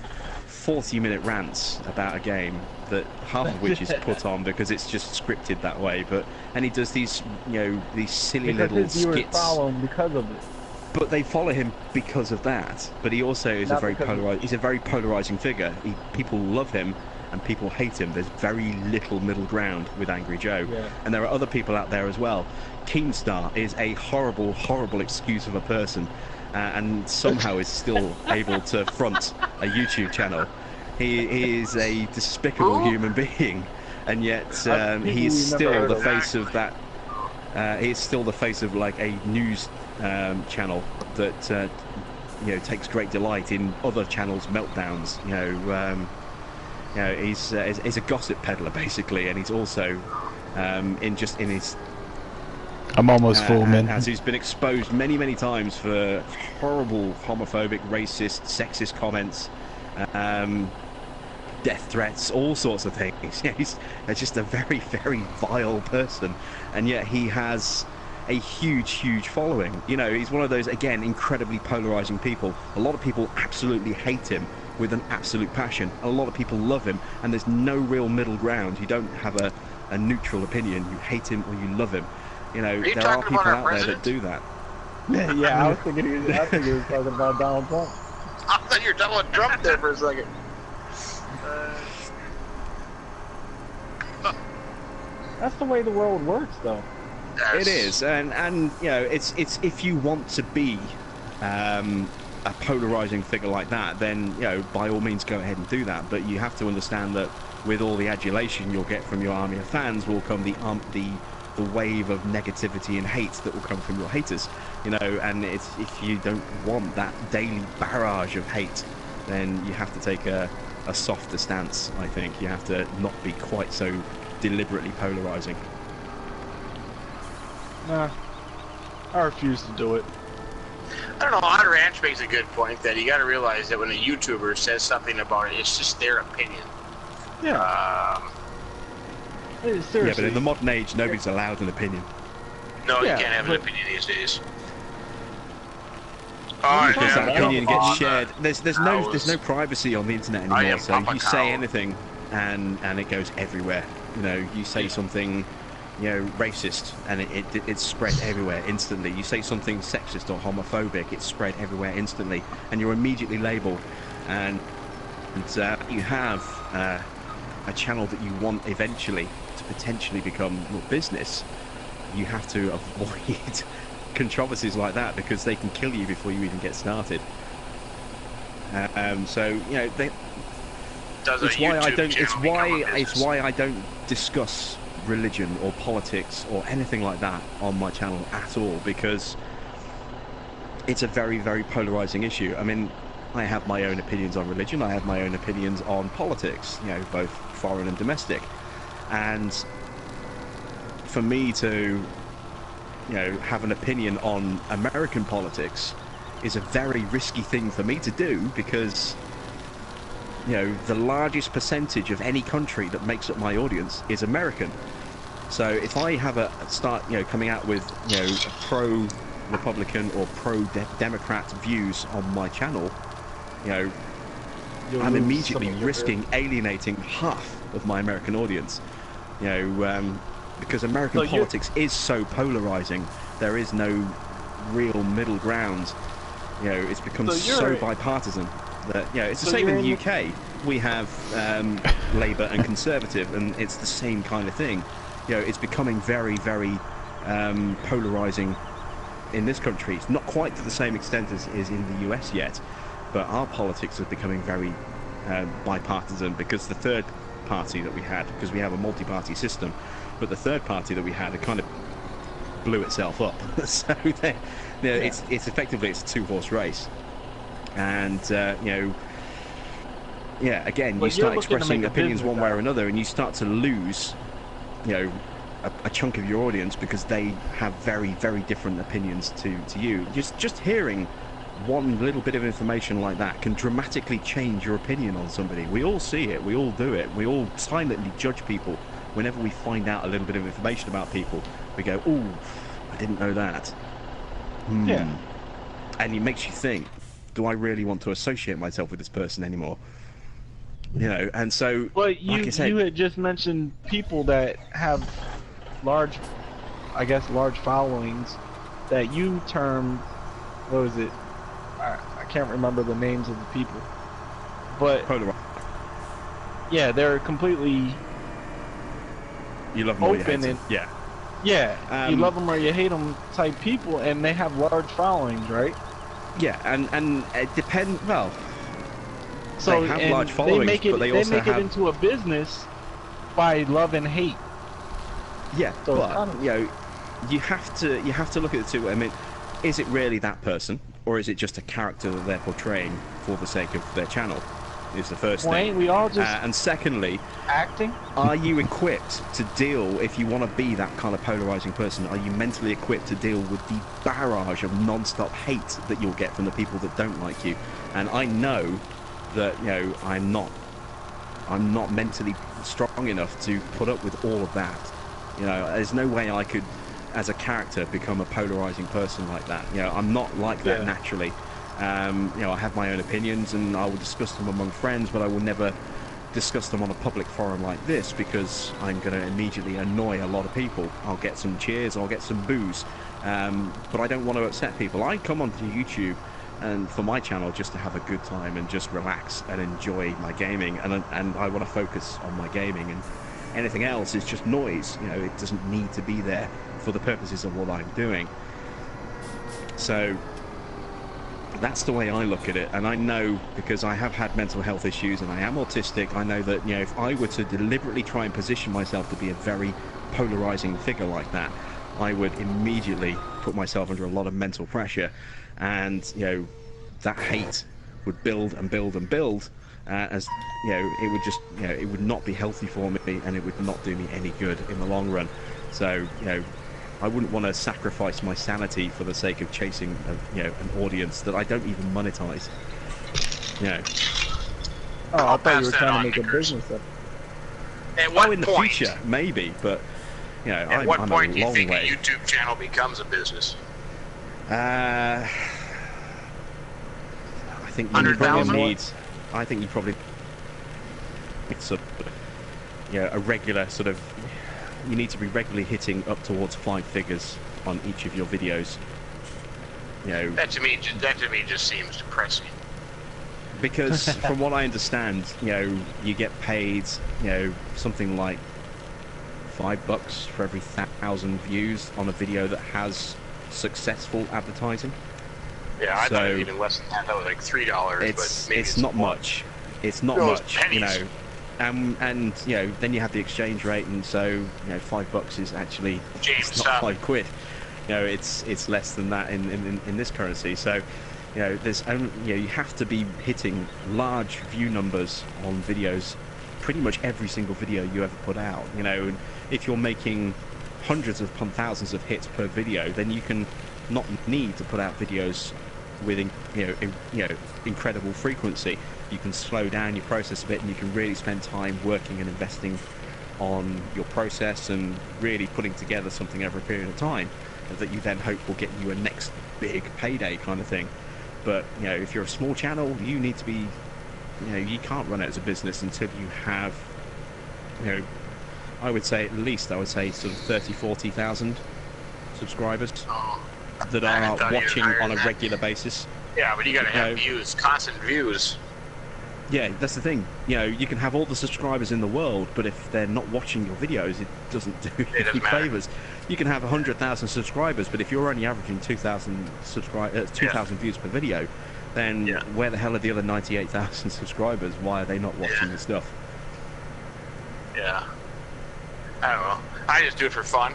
40-minute rants about a game that half of which is put on because it's just scripted that way. And he does these, you know, these silly because little his viewers skits. follow him because of it. But they follow him because of that. But he also is he's a very polarizing figure. People love him and people hate him. There's very little middle ground with Angry Joe. Yeah. And there are other people out there as well. Keemstar is a horrible, horrible excuse of a person, and somehow is still able to front a YouTube channel. He is a despicable human being, and yet he is People we never still heard the of. face of that. He is still the face of like a news channel that takes great delight in other channels' meltdowns. He's a gossip peddler basically, and he's also in his. I'm almost full, man. As he's been exposed many times for horrible homophobic, racist, sexist comments, death threats, all sorts of things. Yeah, he's just a very vile person, and yet he has a huge following. He's one of those, again, incredibly polarizing people. A lot of people absolutely hate him with an absolute passion. A lot of people love him, and there's no real middle ground. You don't have a neutral opinion. You hate him or you love him. There are people out there that do that. Yeah, I was thinking he was talking about Donald Trump. I thought you were talking about Trump there for a second. That's the way the world works, though. It is, and it's if you want to be a polarizing figure like that, then by all means go ahead and do that. But you have to understand that with all the adulation you'll get from your army of fans will come the wave of negativity and hate that will come from your haters. And if you don't want that daily barrage of hate, then you have to take a softer stance. I think you have to not be quite so deliberately polarizing. Nah, I refuse to do it. I don't know. Odd Ranch makes a good point that you got to realize that when a YouTuber says something about it, it's just their opinion. Yeah. Seriously. Yeah, but in the modern age, nobody's allowed an opinion. No, Yeah, you can't have an but- opinion these days. Because that opinion gets Papa. shared. There's no privacy on the internet I anymore. am So Papa you Cow. say anything, and it goes everywhere. You say something, racist, and it's spread everywhere instantly. You say something sexist or homophobic, it's spread everywhere instantly, and you're immediately labelled. And you have a channel that you want eventually to potentially become your business. You have to avoid controversies like that because they can kill you before you even get started. It's why I don't discuss religion or politics or anything like that on my channel at all, because it's a very polarizing issue. I mean, I have my own opinions on religion, I have my own opinions on politics, both foreign and domestic. And for me to have an opinion on American politics is a very risky thing for me to do, because the largest percentage of any country that makes up my audience is American. So if I have coming out with pro-Republican or pro-Democrat views on my channel, I'm immediately risking alienating half of my American audience. Because American politics is so polarizing, there is no real middle ground. It's become so bipartisan that it's the same in the UK. We have Labour and Conservative, and it's the same kind of thing. It's becoming very polarizing in this country. It's not quite to the same extent as is in the US yet, but our politics are becoming very bipartisan, because the third party that we had, because we have a multi-party system, but the third party that we had, it kind of blew itself up. So it's effectively it's a two-horse race, and again, you start expressing opinions one way or another, and you start to lose a chunk of your audience because they have very different opinions to you. Just hearing one little bit of information like that can dramatically change your opinion on somebody. We all see it, we all do it, we all silently judge people. Whenever we find out a little bit of information about people, we go, "Ooh, I didn't know that." Yeah. And it makes you think, do I really want to associate myself with this person anymore? And so, Well, like I said, you had just mentioned people that have large followings that you term, what was it? I can't remember the names of the people, but yeah, they're completely you love them or you hate open them. and Yeah. you love them or you hate them type people, and they have large followings, right? Yeah, and it depends. Well, So they have and large followings, they make it, but they they also make have it into a business by love and hate. yeah. So it's But kind of- you know, you have to look at the two. I mean, is it really that person, or is it just a character that they're portraying for the sake of their channel? Is the first Well, thing. ain't we all just And secondly, acting? are you equipped to deal, if you want to be that kind of polarizing person, are you mentally equipped to deal with the barrage of non-stop hate that you'll get from the people that don't like you? And I know that, you know, I'm not mentally strong enough to put up with all of that. You know, there's no way I could, as a character, become a polarizing person like that. You know, I'm not like that naturally. You know, I have my own opinions and I will discuss them among friends, but I will never discuss them on a public forum like this because I'm going to immediately annoy a lot of people. I'll get some cheers, I'll get some boos, but I don't want to upset people. I come onto YouTube and for my channel just to have a good time and just relax and enjoy my gaming, and I want to focus on my gaming, and anything else is just noise. You know, it doesn't need to be there for the purposes of what I'm doing. So that's the way I look at it, and I know, because I have had mental health issues and I am autistic, I know that, you know, if I were to deliberately try and position myself to be a very polarizing figure like that, I would immediately put myself under a lot of mental pressure, and, you know, that hate would build and build and build, as, you know, it would just, you know, it would not be healthy for me, and it would not do me any good in the long run. So, you know, I wouldn't want to sacrifice my sanity for the sake of chasing, you know, an audience that I don't even monetize. You know. Oh, I thought you pass were that trying on, to make a Nickers. business of it. At what Oh, in the point? future, maybe, but you know, At what I'm point a do you long think a way. YouTube channel becomes a business? I think you 100,000? probably need. I think you probably. It's a, you know, a regular sort of. You need to be regularly hitting up towards 5 figures on each of your videos. You know, That to me just seems depressing. because from what I understand, you know, you get paid, you know, something like $5 for every 1,000 views on a video that has successful advertising. Yeah, I thought it So, was even less than that. That was like $3, It's but maybe it's not more. much. It's not Those much, pennies. you know. And you know, then you have the exchange rate, and so, you know, $5 is actually, James, it's not stop. £5. You know, it's less than that in this currency. So, you know, there's you know, you have to be hitting large view numbers on videos, pretty much every single video you ever put out. You know, and if you're making hundreds upon thousands of hits per video, then you can not need to put out videos with incredible frequency. You can slow down your process a bit, and you can really spend time working and investing on your process and really putting together something over a period of time that you then hope will get you a next big payday kind of thing. But, you know, if you're a small channel, you need to be, you know, you can't run it as a business until you have, you know, I would say sort of 30, 40,000 subscribers Oh, that I are thought you were watching higher on a than that. regular basis. yeah, but you gotta have No. views, constant views. Yeah, that's the thing. You know, you can have all the subscribers in the world, but if they're not watching your videos, it doesn't do you doesn't any matter. favors. You can have 100,000 subscribers, but if you're only averaging 2,000 views per video, then Yeah. where the hell are the other 98,000 subscribers? Why are they not watching Yeah. the stuff? Yeah. I don't know. I just do it for fun.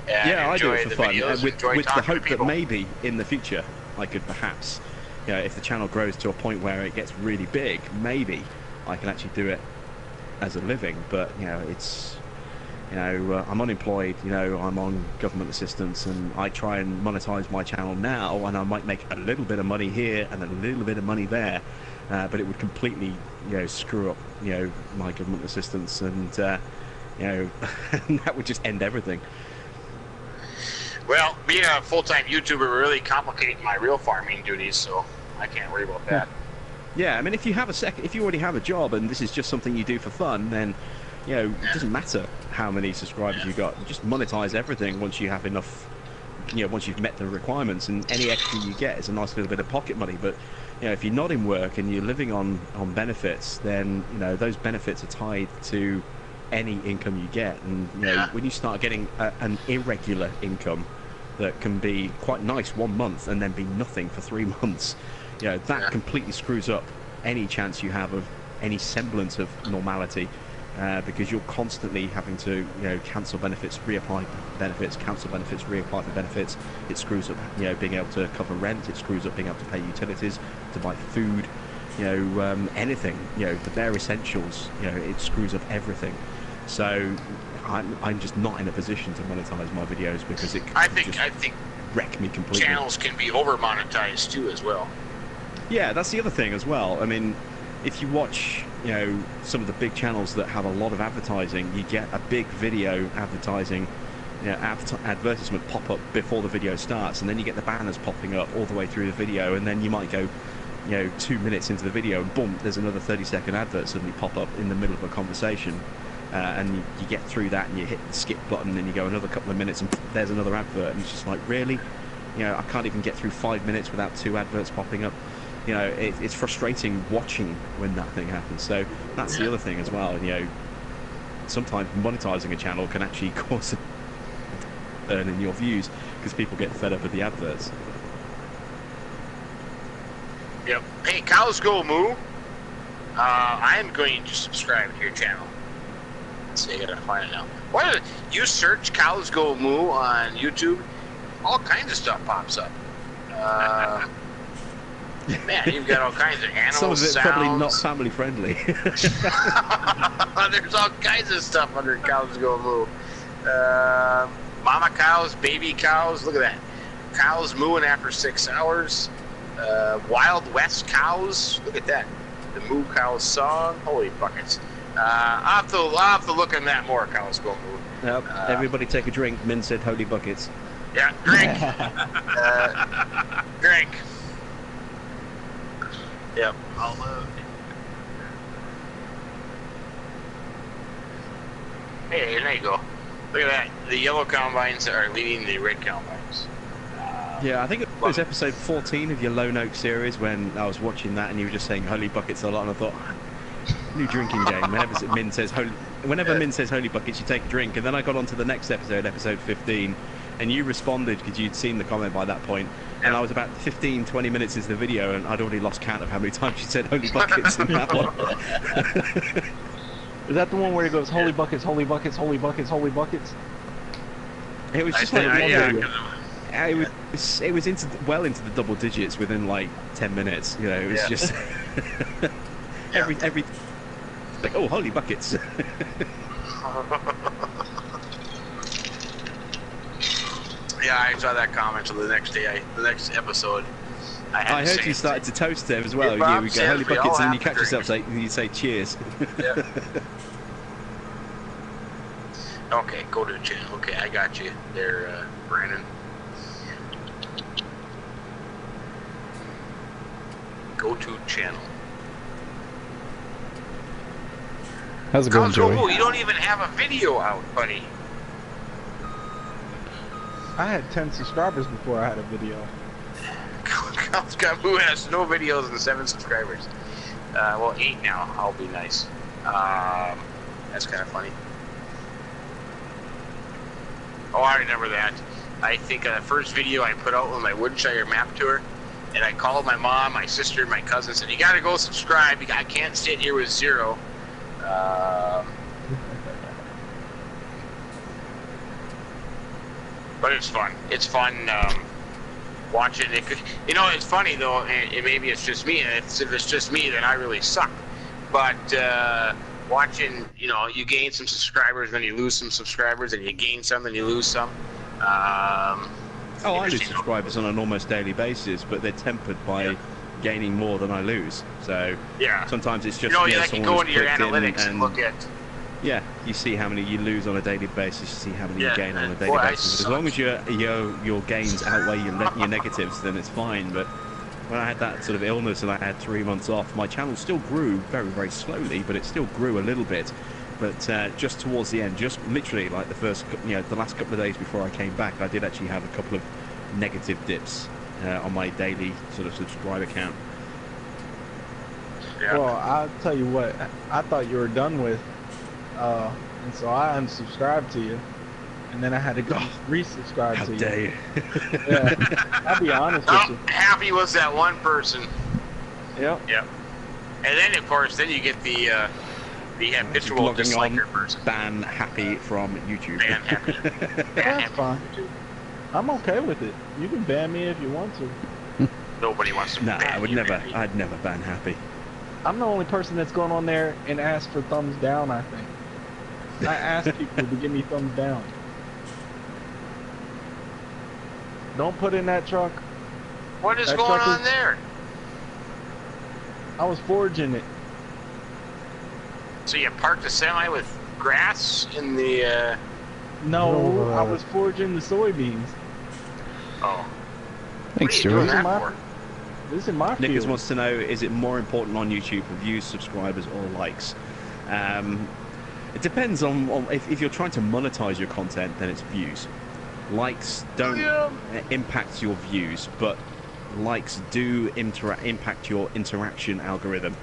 And Yeah, I do enjoy it for the fun, videos, with enjoy the talking to hope that people. maybe in the future I could perhaps, you know, if the channel grows to a point where it gets really big, maybe I can actually do it as a living. But, you know, it's, you know, I'm unemployed, you know, I'm on government assistance, and I try and monetize my channel now, and I might make a little bit of money here and a little bit of money there, but it would completely, you know, screw up, you know, my government assistance, and you know, and that would just end everything. Well, being a full-time YouTuber really complicated my real farming duties, so I can't worry about that. Yeah, I mean, if you already have a job and this is just something you do for fun, then, you know, it doesn't matter how many subscribers you got. You just monetize everything once you have enough, you know, once you've met the requirements, and any extra you get is a nice little bit of pocket money. But, you know, if you're not in work and you're living on benefits, then, you know, those benefits are tied to any income you get. And, you know, when you start getting an irregular income that can be quite nice 1 month and then be nothing for 3 months, you know, that completely screws up any chance you have of any semblance of normality, because you're constantly having to, cancel benefits, reapply benefits, cancel benefits, reapply for benefits. It screws up, being able to cover rent. It screws up being able to pay utilities, to buy food, anything, the bare essentials. It screws up everything. So I'm just not in a position to monetize my videos because it I think wreck me completely. Channels can be over monetized too as well. Yeah, that's the other thing as well. I mean, if you watch, some of the big channels that have a lot of advertising, you get a big video advertising, advertisement pop up before the video starts, and then you get the banners popping up all the way through the video, and then you might go, 2 minutes into the video, and boom, there's another 30-second advert suddenly pop up in the middle of a conversation. And you get through that and you hit the skip button and you go another couple of minutes and there's another advert, and it's just like, really? I can't even get through 5 minutes without 2 adverts popping up. It's frustrating watching when that thing happens. So that's the other thing as well. Sometimes monetizing a channel can actually cause a burn in your views because people get fed up with the adverts. Yep. Hey, Cows Go Moo. I am going to subscribe to your channel. Let's see, I gotta find it now. Why you search Cows Go Moo on YouTube? All kinds of stuff pops up. Man, you've got all kinds of animal Some of it sounds. probably not family friendly. There's all kinds of stuff under Cows Go Moo. Mama cows, baby cows. Look at that. Cows mooing after 6 hours. Wild West cows. Look at that. The Moo Cow song. Holy buckets. I'll have to look in that more. Cows Go Moo. Yep. Everybody take a drink. Minn said holy buckets. Yeah, drink. Drink. Yep. I'll load. Hey, there you go. Look at that. The yellow combines are leading the red combines. Yeah, I think it was episode 14 of your Lone Oak series when I was watching that and you were just saying holy buckets a lot, and I thought, new drinking game. Whenever Minn says holy buckets, you take a drink. And then I got on to the next episode, episode 15, and you responded because you'd seen the comment by that point. And I was about 15-20 minutes into the video, and I'd already lost count of how many times you said holy buckets in that one. Is that the one where he goes holy buckets, holy buckets, holy buckets, holy buckets? It was just like one video. It was well into the double digits within like 10 minutes. It was just every like, oh, holy buckets. Yeah, I saw that comment. So the next episode, I heard you started to toast them as well. Yeah, We go holy buckets, and then you catch yourself saying, you say cheers. Yeah. Okay, go to the channel. Okay, I got you there, Brandon. Go to channel. How's it going, Joey? You don't even have a video out, buddy. I had 10 subscribers before I had a video. Who has no videos and 7 subscribers? Well, 8 now. I'll be nice. That's kind of funny. Oh, I remember that. I think the first video I put out was my Woodshire map tour, and I called my mom, my sister, and my cousin, and said, "You gotta go subscribe. I can't sit here with 0." But it's fun. It's fun watching it. It's funny though. And maybe it's just me. If it's just me, then I really suck. But watching, you gain some subscribers, then you lose some subscribers, and you gain some, and you lose some. I lose subscribers on an almost daily basis, but they're tempered by gaining more than I lose. So sometimes it's just you go into your analytics and look at. Yeah, you see how many you lose on a daily basis. You see how many you gain on a daily basis. As long as your gains outweigh your negatives, then it's fine. But when I had that sort of illness and I had 3 months off, my channel still grew very, very slowly, but it still grew a little bit. But just towards the end, just literally like the last couple of days before I came back, I did actually have a couple of negative dips on my daily sort of subscriber count. Yeah. Well, I'll tell you what, I thought you were done with, and so I unsubscribed to you, and then I had to go resubscribe to you. How dare you? Yeah, I'll be honest with you. Happy was that one person. Yep. Yep. And then, of course, then you get the habitual Logging disliker on, person. ban happy from YouTube. Ban happy. That's fine. I'm okay with it. You can ban me if you want to. Nobody wants to Nah, ban I would you, never. Happy. I'd never ban happy. I'm the only person that's going on there and asked for thumbs down, I think. I asked people to give me thumbs down. Don't put in that truck. What is That going truck on is- there? I was forging it. So you parked a semi with grass in the, No, I was forging the soybeans. oh. Thanks, What are you doing Stuart. that for? This is my Nicholas field. wants to know: is it more important on YouTube for views, subscribers, or likes? It depends on if you're trying to monetize your content, then it's views. Likes don't impact your views, but likes do impact your interaction algorithm,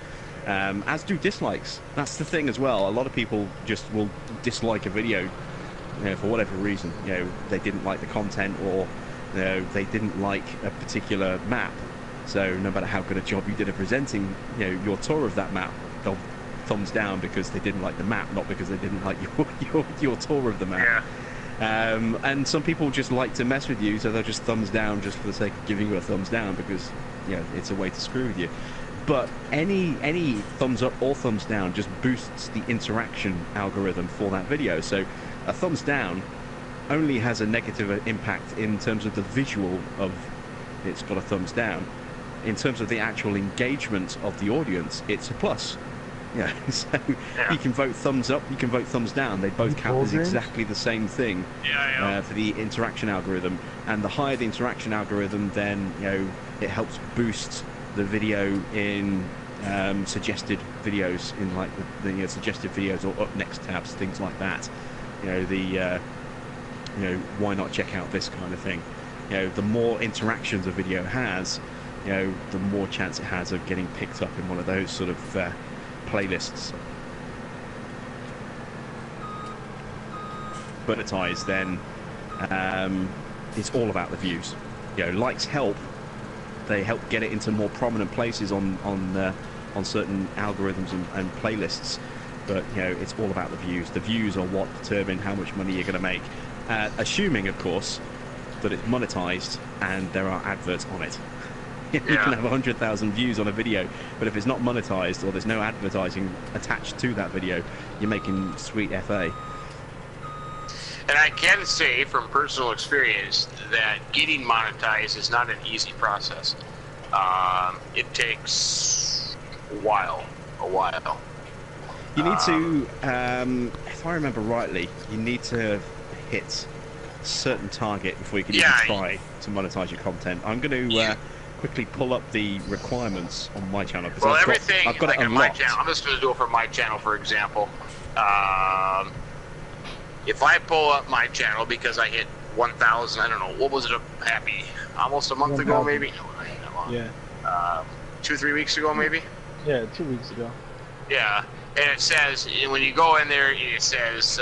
as do dislikes. That's the thing as well. A lot of people just will dislike a video, for whatever reason. They didn't like the content, or they didn't like a particular map. So no matter how good a job you did of presenting, your tour of that map, they'll thumbs down because they didn't like the map, not because they didn't like your tour of the map. Yeah. And some people just like to mess with you, so they'll just thumbs down just for the sake of giving you a thumbs down because it's a way to screw with you. But any thumbs up or thumbs down just boosts the interaction algorithm for that video. So a thumbs down only has a negative impact in terms of the visual of it's got a thumbs down. In terms of the actual engagement of the audience, it's a plus. So you can vote thumbs up, you can vote thumbs down. They both count as exactly the same thing for the interaction algorithm. And the higher the interaction algorithm, then it helps boost the video in suggested videos, in like the suggested videos or up next tabs, things like that. Why not check out this kind of thing? The more interactions a video has, the more chance it has of getting picked up in one of those sort of playlists. Monetized, then it's all about the views. Likes help. They help get it into more prominent places on certain algorithms and playlists. But it's all about the views. The views are what determine how much money you're going to make. Assuming, of course, that it's monetized and there are adverts on it. You can have 100,000 views on a video, but if it's not monetized or there's no advertising attached to that video, you're making sweet FA. And I can say from personal experience that getting monetized is not an easy process. It takes a while. You need to, if I remember rightly, you need to hit a certain target before you can even try to monetize your content. I'm going to quickly pull up the requirements on my channel. Well, I've everything got like it on my unlocked. channel, I'm just going to do it for my channel, for example. If I pull up my channel because I hit 1,000, I don't know, what was it, Happy? Almost a month ago, maybe? No, not that long. Yeah. 2-3 weeks ago, maybe? Yeah, 2 weeks ago. Yeah, and it says, when you go in there, it says,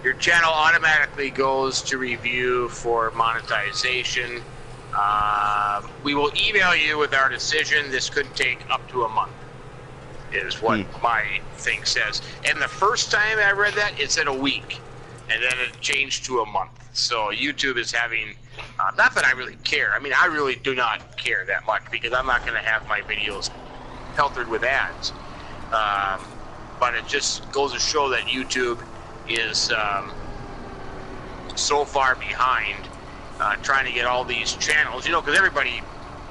your channel automatically goes to review for monetization. We will email you with our decision. This could take up to a month, is what my thing says. And the first time I read that, it said a week, and then it changed to a month. So YouTube is having, not that I really care. I mean, I really do not care that much because I'm not going to have my videos peltered with ads. But it just goes to show that YouTube is so far behind trying to get all these channels, because everybody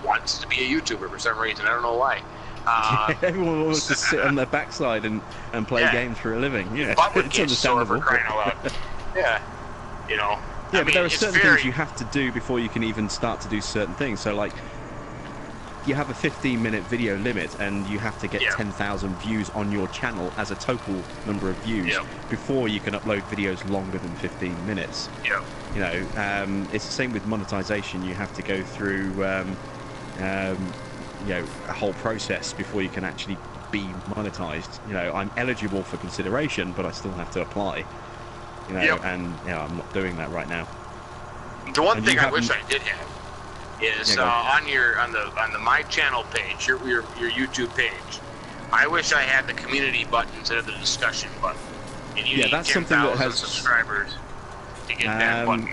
wants to be a YouTuber for some reason. I don't know why. Everyone wants to sit on their backside and play games for a living. Yeah, it's understandable. For crying out loud. Yeah, Yeah, but there are certain things you have to do before you can even start to do certain things. So, like, you have a 15-minute video limit, and you have to get 10,000 views on your channel as a total number of views before you can upload videos longer than 15 minutes. It's the same with monetization. You have to go through, a whole process before you can actually be monetized. I'm eligible for consideration, but I still have to apply. And I'm not doing that right now. The one thing I wish I did have is Yeah, on the my channel page, your YouTube page. I wish I had the community button instead of the discussion button. And you Yeah, need that's something that 10,000 has- subscribers to get that button.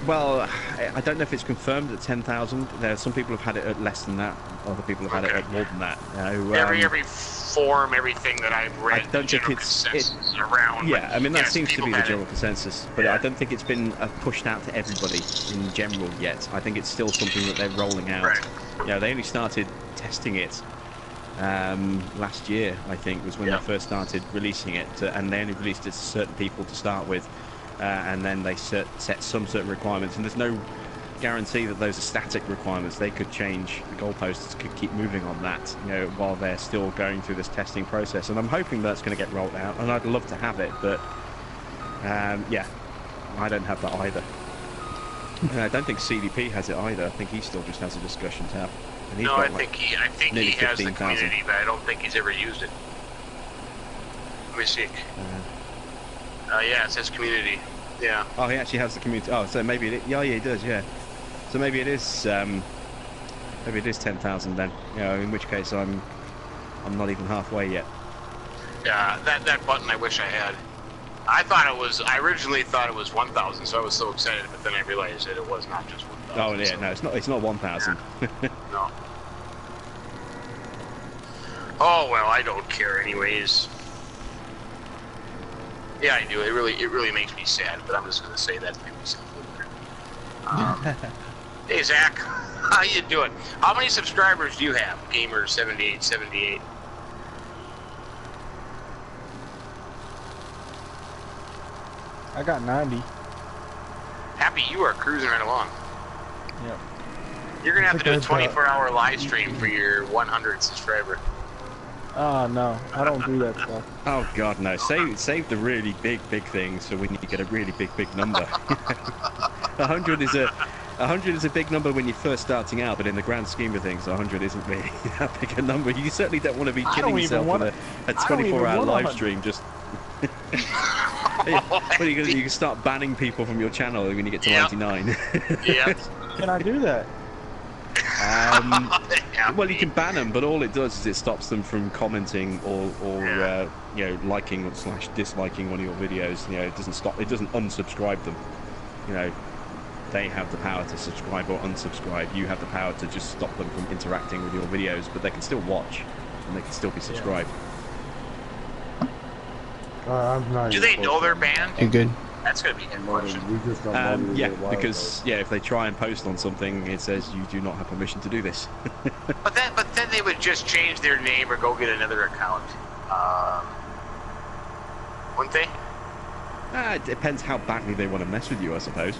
Well, I don't know if it's confirmed at 10,000. There, some people have had it at less than that. Other people have had it at more than that. You know, Every forum, everything that I've read, I don't think consensus around. yeah, I mean that yes, seems to people be the had it. general consensus, but Yeah. I don't think it's been pushed out to everybody in general yet. I think it's still something that they're rolling out. Right. You know, they only started testing it last year, I think, was when Yeah. they first started releasing it, and they only released it to certain people to start with, and then they set some certain requirements, and there's no guarantee that those are static requirements. They could change, the goalposts could keep moving on that, you know, while they're still going through this testing process, and I'm hoping that's going to get rolled out, and I'd love to have it, but yeah, I don't have that either. And I don't think CDP has it either. I think he still just has a discussion tab. And he's No, got I like think he nearly has the 15,000. community, but I don't think he's ever used it. Let me see. Yeah, it says community. Yeah. Oh, he actually has the community. Oh, so maybe it. Yeah, he does. Yeah. So maybe it is. Maybe it is 10,000 then. You know, in which case I'm not even halfway yet. Yeah, that button I wish I had. I originally thought it was 1,000, so I was so excited, but then I realized that it was not just 1,000. Oh yeah, so, no, it's not 1,000. no. Oh well, I don't care anyways. Yeah, I do. It really makes me sad, but I'm just gonna say that to make myself feel better. Hey Zach, how you doing? How many subscribers do you have? Gamer7878. I got 90. Happy, you are cruising right along. Yep. You're gonna have to do a I've got- 24-hour live stream for your 100 subscriber. Oh no, I don't do that stuff. Oh god, no! Save the really big things for when you get a really big number. 100 is a big number when you're first starting out, but in the grand scheme of things, 100 isn't really that big a number. You certainly don't want to be I killing don't even yourself with a I don't even 24-hour want live 100. stream. Just what are you gonna do? You can start banning people from your channel when you get to Yep. 99. Yeah. Can I do that? Well, you can ban them, but all it does is it stops them from commenting or Yeah. you know, liking or / disliking one of your videos. You know, it doesn't unsubscribe them. You know, they have the power to subscribe or unsubscribe. You have the power to just stop them from interacting with your videos, but they can still watch and they can still be subscribed. I'm not Do even they close know to they're it. banned? You good? That's gonna be a good question. We just don't Yeah, because if they try and post on something, it says you do not have permission to do this. But then they would just change their name or go get another account. Wouldn't they? It depends how badly they want to mess with you, I suppose.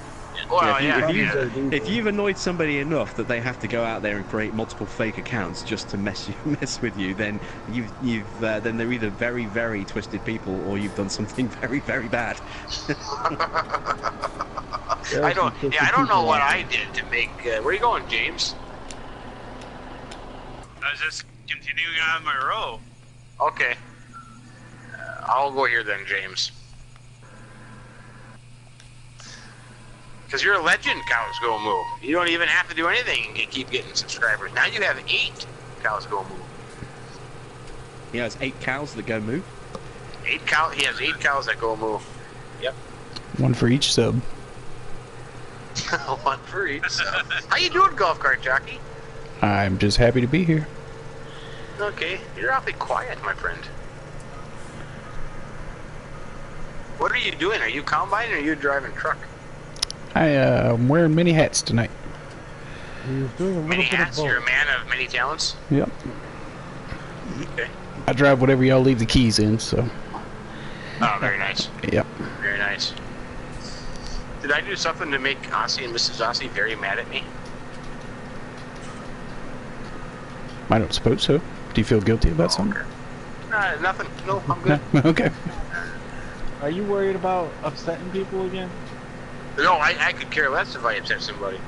Well, Yeah, if you- yeah. If you've annoyed somebody enough that they have to go out there and create multiple fake accounts just to mess with you, then then they're either very twisted people or you've done something very bad. I don't know what I did to make. Where are you going, James? I was just continuing on my row. Okay. I'll go here then, James. Because you're a legend, Cows Go Move. You don't even have to do anything and keep getting subscribers. Now you have 8 Cows Go Move. He has 8 cows that go moo. 8 cow. He has 8 cows that go move. Yep. One for each sub. One for each. So. How you doing, golf cart jockey? I'm just happy to be here. Okay, you're awfully quiet, my friend. What are you doing? Are you combining or are you driving truck? I'm wearing many hats tonight. He's doing a little Many bit hats. of You're a both. man of many talents. Yep. Okay. I drive whatever y'all leave the keys in, so. Oh, very nice. Yep. Very nice. Did I do something to make Aussie and Mrs. Aussie very mad at me? I don't suppose so. Do you feel guilty about something? Nothing. No, I'm good. Okay. Are you worried about upsetting people again? No, I could care less if I upset somebody.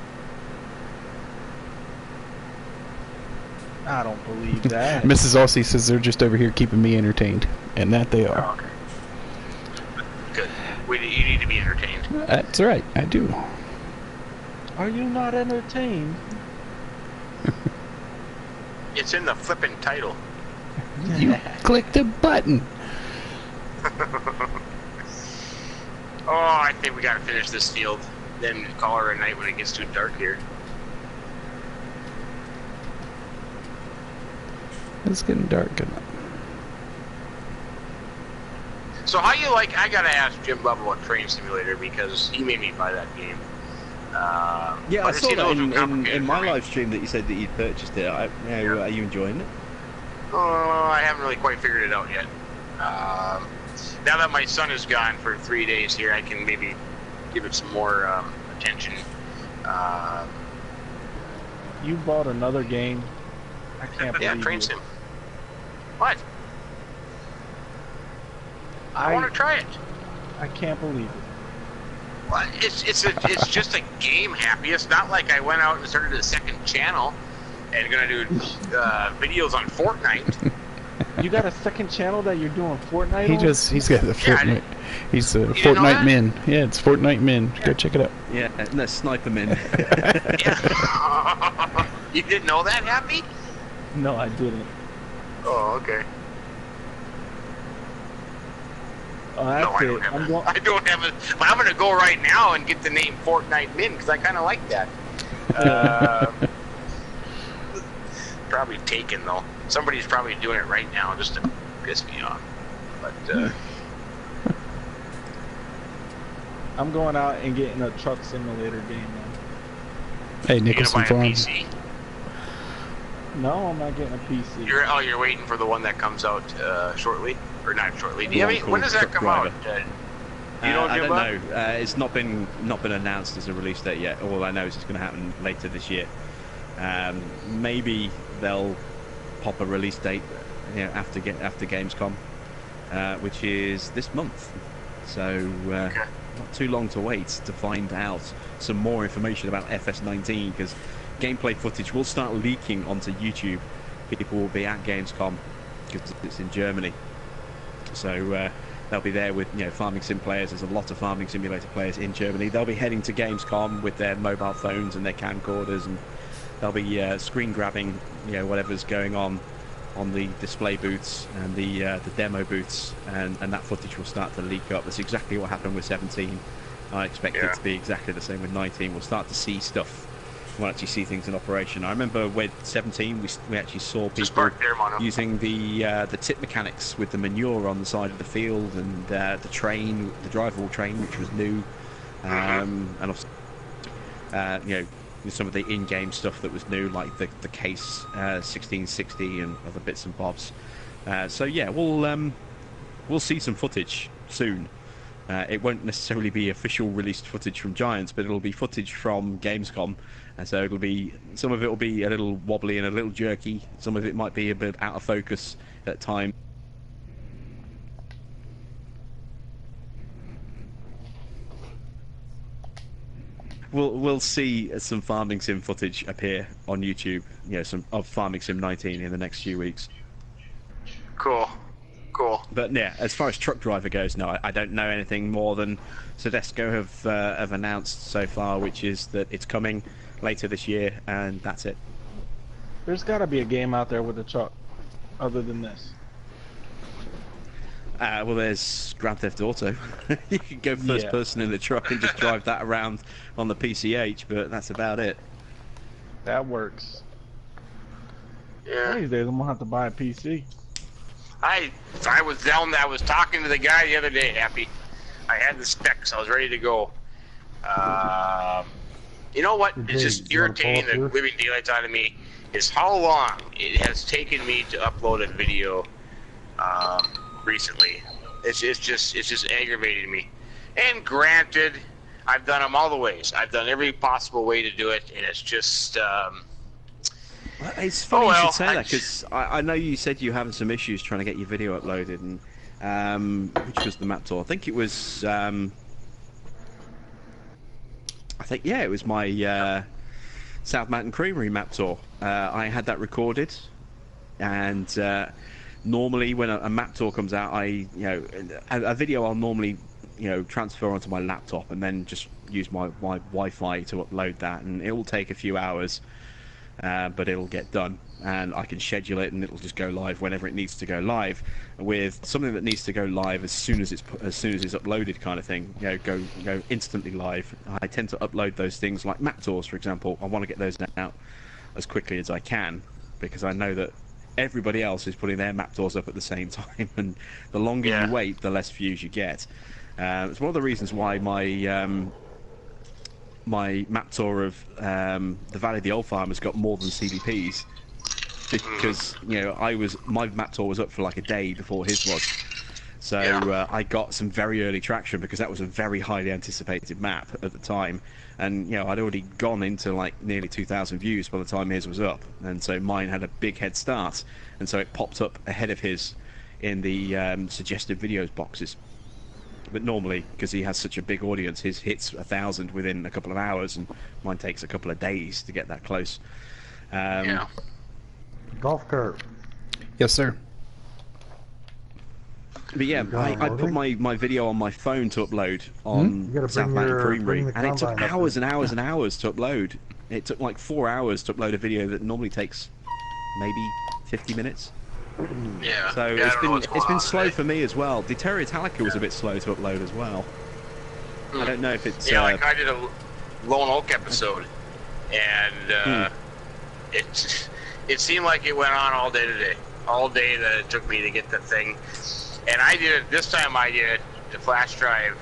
I don't believe that. Mrs. Aussie says they're just over here keeping me entertained, and that they are. Oh, okay. Good. You need to be entertained. That's right, I do. Are you not entertained? It's in the flipping title. You click the button. Oh, I think we gotta finish this field. Then call her a night when it gets too dark here. It's getting dark. So how you like? I gotta ask Jim Bubba about Train Simulator because he made me buy that game. Yeah, I but saw it's a that little too in complicated my for me. live stream that you said that you'd purchased it. Are you enjoying it? I haven't really quite figured it out yet. Now that my son is gone for 3 days here, I can maybe give it some more attention. You bought another game. I can't believe Yeah, Train you. Sim. What? I want to try it. I can't believe it. Well, it's just a game, Happy. It's not like I went out and started a second channel and gonna do videos on Fortnite. You got a second channel that you're doing Fortnite on? He's got the Fortnite. He's didn't know Fortnite that? Minn. Yeah, it's Fortnite Minn. Go check it out. Yeah, no, Sniper Minn. Yeah. You didn't know that, Happy? No, I didn't. Oh, okay. Oh, No, that's I don't it. have I'm it. going. I don't have it. But I'm gonna go right now and get the name Fortnite Minn because I kind of like that. Probably taken though. Somebody's probably doing it right now just to piss me off. But I'm going out and getting a truck simulator game now. Hey, you're gonna Nicholson buy a Farm. PC. No, I'm not getting a PC. You're waiting for the one that comes out shortly, or not shortly. Do you have One any, when called does that Truck come Driver. out? You know, I Jim don't Bob? know. It's not been announced as a release date yet. All I know is it's going to happen later this year. Maybe they'll pop a release date, after Gamescom, which is this month. So not too long to wait to find out some more information about FS19 because gameplay footage will start leaking onto YouTube. People will be at Gamescom because it's in Germany. So they'll be there with farming sim players. There's a lot of farming simulator players in Germany. They'll be heading to Gamescom with their mobile phones and their camcorders, and they'll be screen grabbing whatever's going on the display booths and the demo booths, and that footage will start to leak up. That's exactly what happened with 17. I expect it to be exactly the same with 19. We'll start to see stuff. We'll actually see things in operation. I remember with 17, we actually saw people using the tip mechanics with the manure on the side of the field, and the drivable train, which was new, and also, with some of the in-game stuff that was new, like the case 1660 and other bits and bobs. So yeah, we'll see some footage soon. It won't necessarily be official released footage from Giants, but it'll be footage from Gamescom, and so some of it will be a little wobbly and a little jerky. Some of it might be a bit out of focus at times. We'll see some Farming Sim footage appear on YouTube, some of Farming Sim 19 in the next few weeks. Cool. But yeah, as far as Truck Driver goes, no, I don't know anything more than Sodesco have announced so far, which is that it's coming later this year, and that's it. There's got to be a game out there with a truck, other than this. Well, there's Grand Theft Auto. You can go first person in the truck and just drive that around on the PCH, but that's about it. That works. Yeah. These days I'm gonna have to buy a PC. I was talking to the guy the other day, Happy. I had the specs. I was ready to go. You know what? It's just irritating the living daylights out of me is how long it has taken me to upload a video recently. It's just aggravating me. And granted, I've done them all the ways. I've done every possible way to do it, and it's just. It's funny you should say that, because I know you said you were having some issues trying to get your video uploaded, and which was the map tour. I think it was. It was my South Mountain Creamery map tour. I had that recorded, and normally when a map tour comes out, a video I'll normally transfer onto my laptop and then just use my Wi-Fi to upload that, and it will take a few hours, but it'll get done, and I can schedule it, and it'll just go live whenever it needs to go live. With something that needs to go live as soon as it's uploaded, kind of thing, go instantly live. I tend to upload those things like map tours, for example. I want to get those out as quickly as I can, because I know that everybody else is putting their map tours up at the same time, and the longer you wait, the less views you get. It's one of the reasons why my my map tour of the Valley of the Old Farm has got more than CDP's, because my map tour was up for like a day before his was, so I got some very early traction because that was a very highly anticipated map at the time, and I'd already gone into like nearly 2,000 views by the time his was up, and so mine had a big head start, and so it popped up ahead of his in the suggested videos boxes. But normally, because he has such a big audience, his hits 1,000 within a couple of hours, and mine takes a couple of days to get that close. Golf cart. Yes, sir. But yeah, I put my video on my phone to upload on South Mountain Creamery, and it took hours and hours and hours to upload. It took like 4 hours to upload a video that normally takes maybe 50 minutes. Yeah. So it's been slow for me as well. The Terra Italica was a bit slow to upload as well. I don't know if it's like I did a Lone Oak episode, and it seemed like it went on all day today. All day that it took me to get the thing. And I did it, this time I did it to flash drive,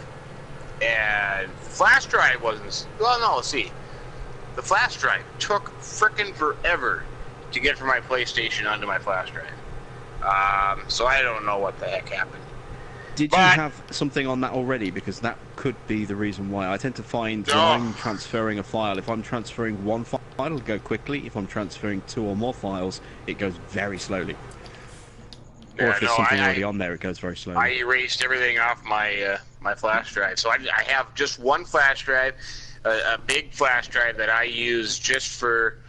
and flash drive wasn't, well no, let's see. The flash drive took frickin' forever to get from my PlayStation onto my flash drive. So I don't know what the heck happened. Did you have something on that already? Because that could be the reason why. I tend to find when I'm transferring a file, if I'm transferring one file, it'll go quickly. If I'm transferring 2 or more files, it goes very slowly. Or if there's something already on there, it goes very slowly. I erased everything off my my flash drive. So I have just one flash drive, a big flash drive that I use just for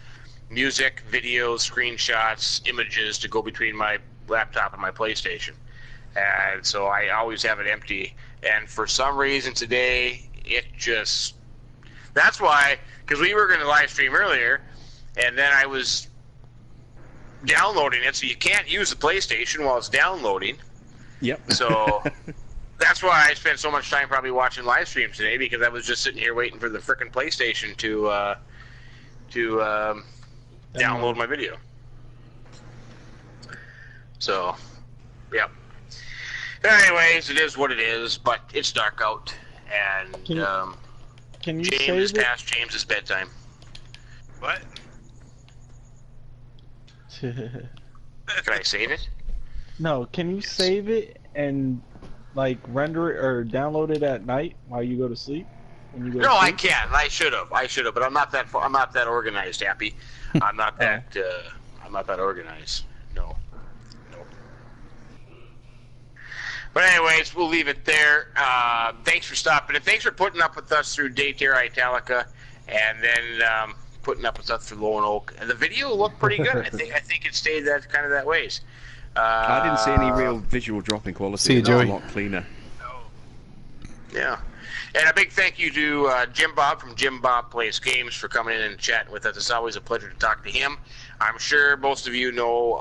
music, videos, screenshots, images to go between my laptop and my PlayStation. And so I always have it empty. And for some reason today, it just... That's why, because we were going to live stream earlier, and then I was downloading it, so you can't use the PlayStation while it's downloading. Yep. So that's why I spent so much time probably watching live streams today, because I was just sitting here waiting for the frickin' PlayStation to download my video. So, yep. Anyways, it is what it is, but it's dark out, and can you James is past James's bedtime. What? Can I save it? No, can you save it and like render it or download it at night while you go to sleep? When you go No, I can't. I should have, but I'm not that organized, Happy. I'm not that organized. No. But anyways, we'll leave it there. Thanks for stopping, and thanks for putting up with us through Terra Italica, and then putting up with us through Lone Oak. And the video looked pretty good. I think it stayed that ways. I didn't see any real visual drop in quality. See you, Joey. It was a lot cleaner. Yeah. And a big thank you to Jim Bob from Jim Bob Plays Games for coming in and chatting with us. It's always a pleasure to talk to him. I'm sure most of you know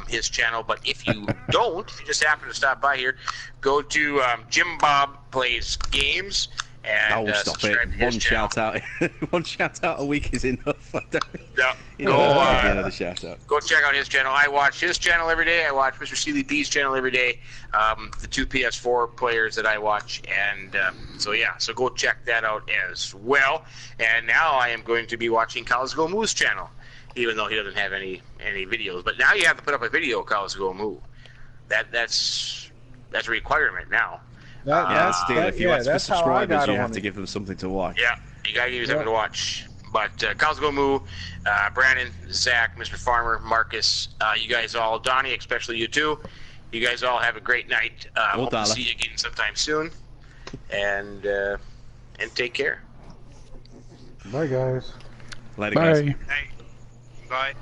his channel, but if you don't, if you just happen to stop by here, go to Jim Bob Plays Games and stop it. One shout out, one shout out a week is enough. Go shout out. Go check out his channel. I watch his channel every day. I watch Mr. Seeley P's channel every day. The 2 PS4 players that I watch, and so go check that out as well. And now I am going to be watching Cows Go Moo's channel, even though he doesn't have any videos. But now you have to put up a video, Cows Go Moo. That's a requirement now. If you want that's subscribers, you have to give them something to watch. Yeah, you gotta give them something to watch. But Cows Go Moo, Brandon, Zach, Mr. Farmer, Marcus, you guys all, Donnie, especially you two, you guys all have a great night. Hope to see you again sometime soon, and take care. Bye, guys. Later, guys. Hey, bye.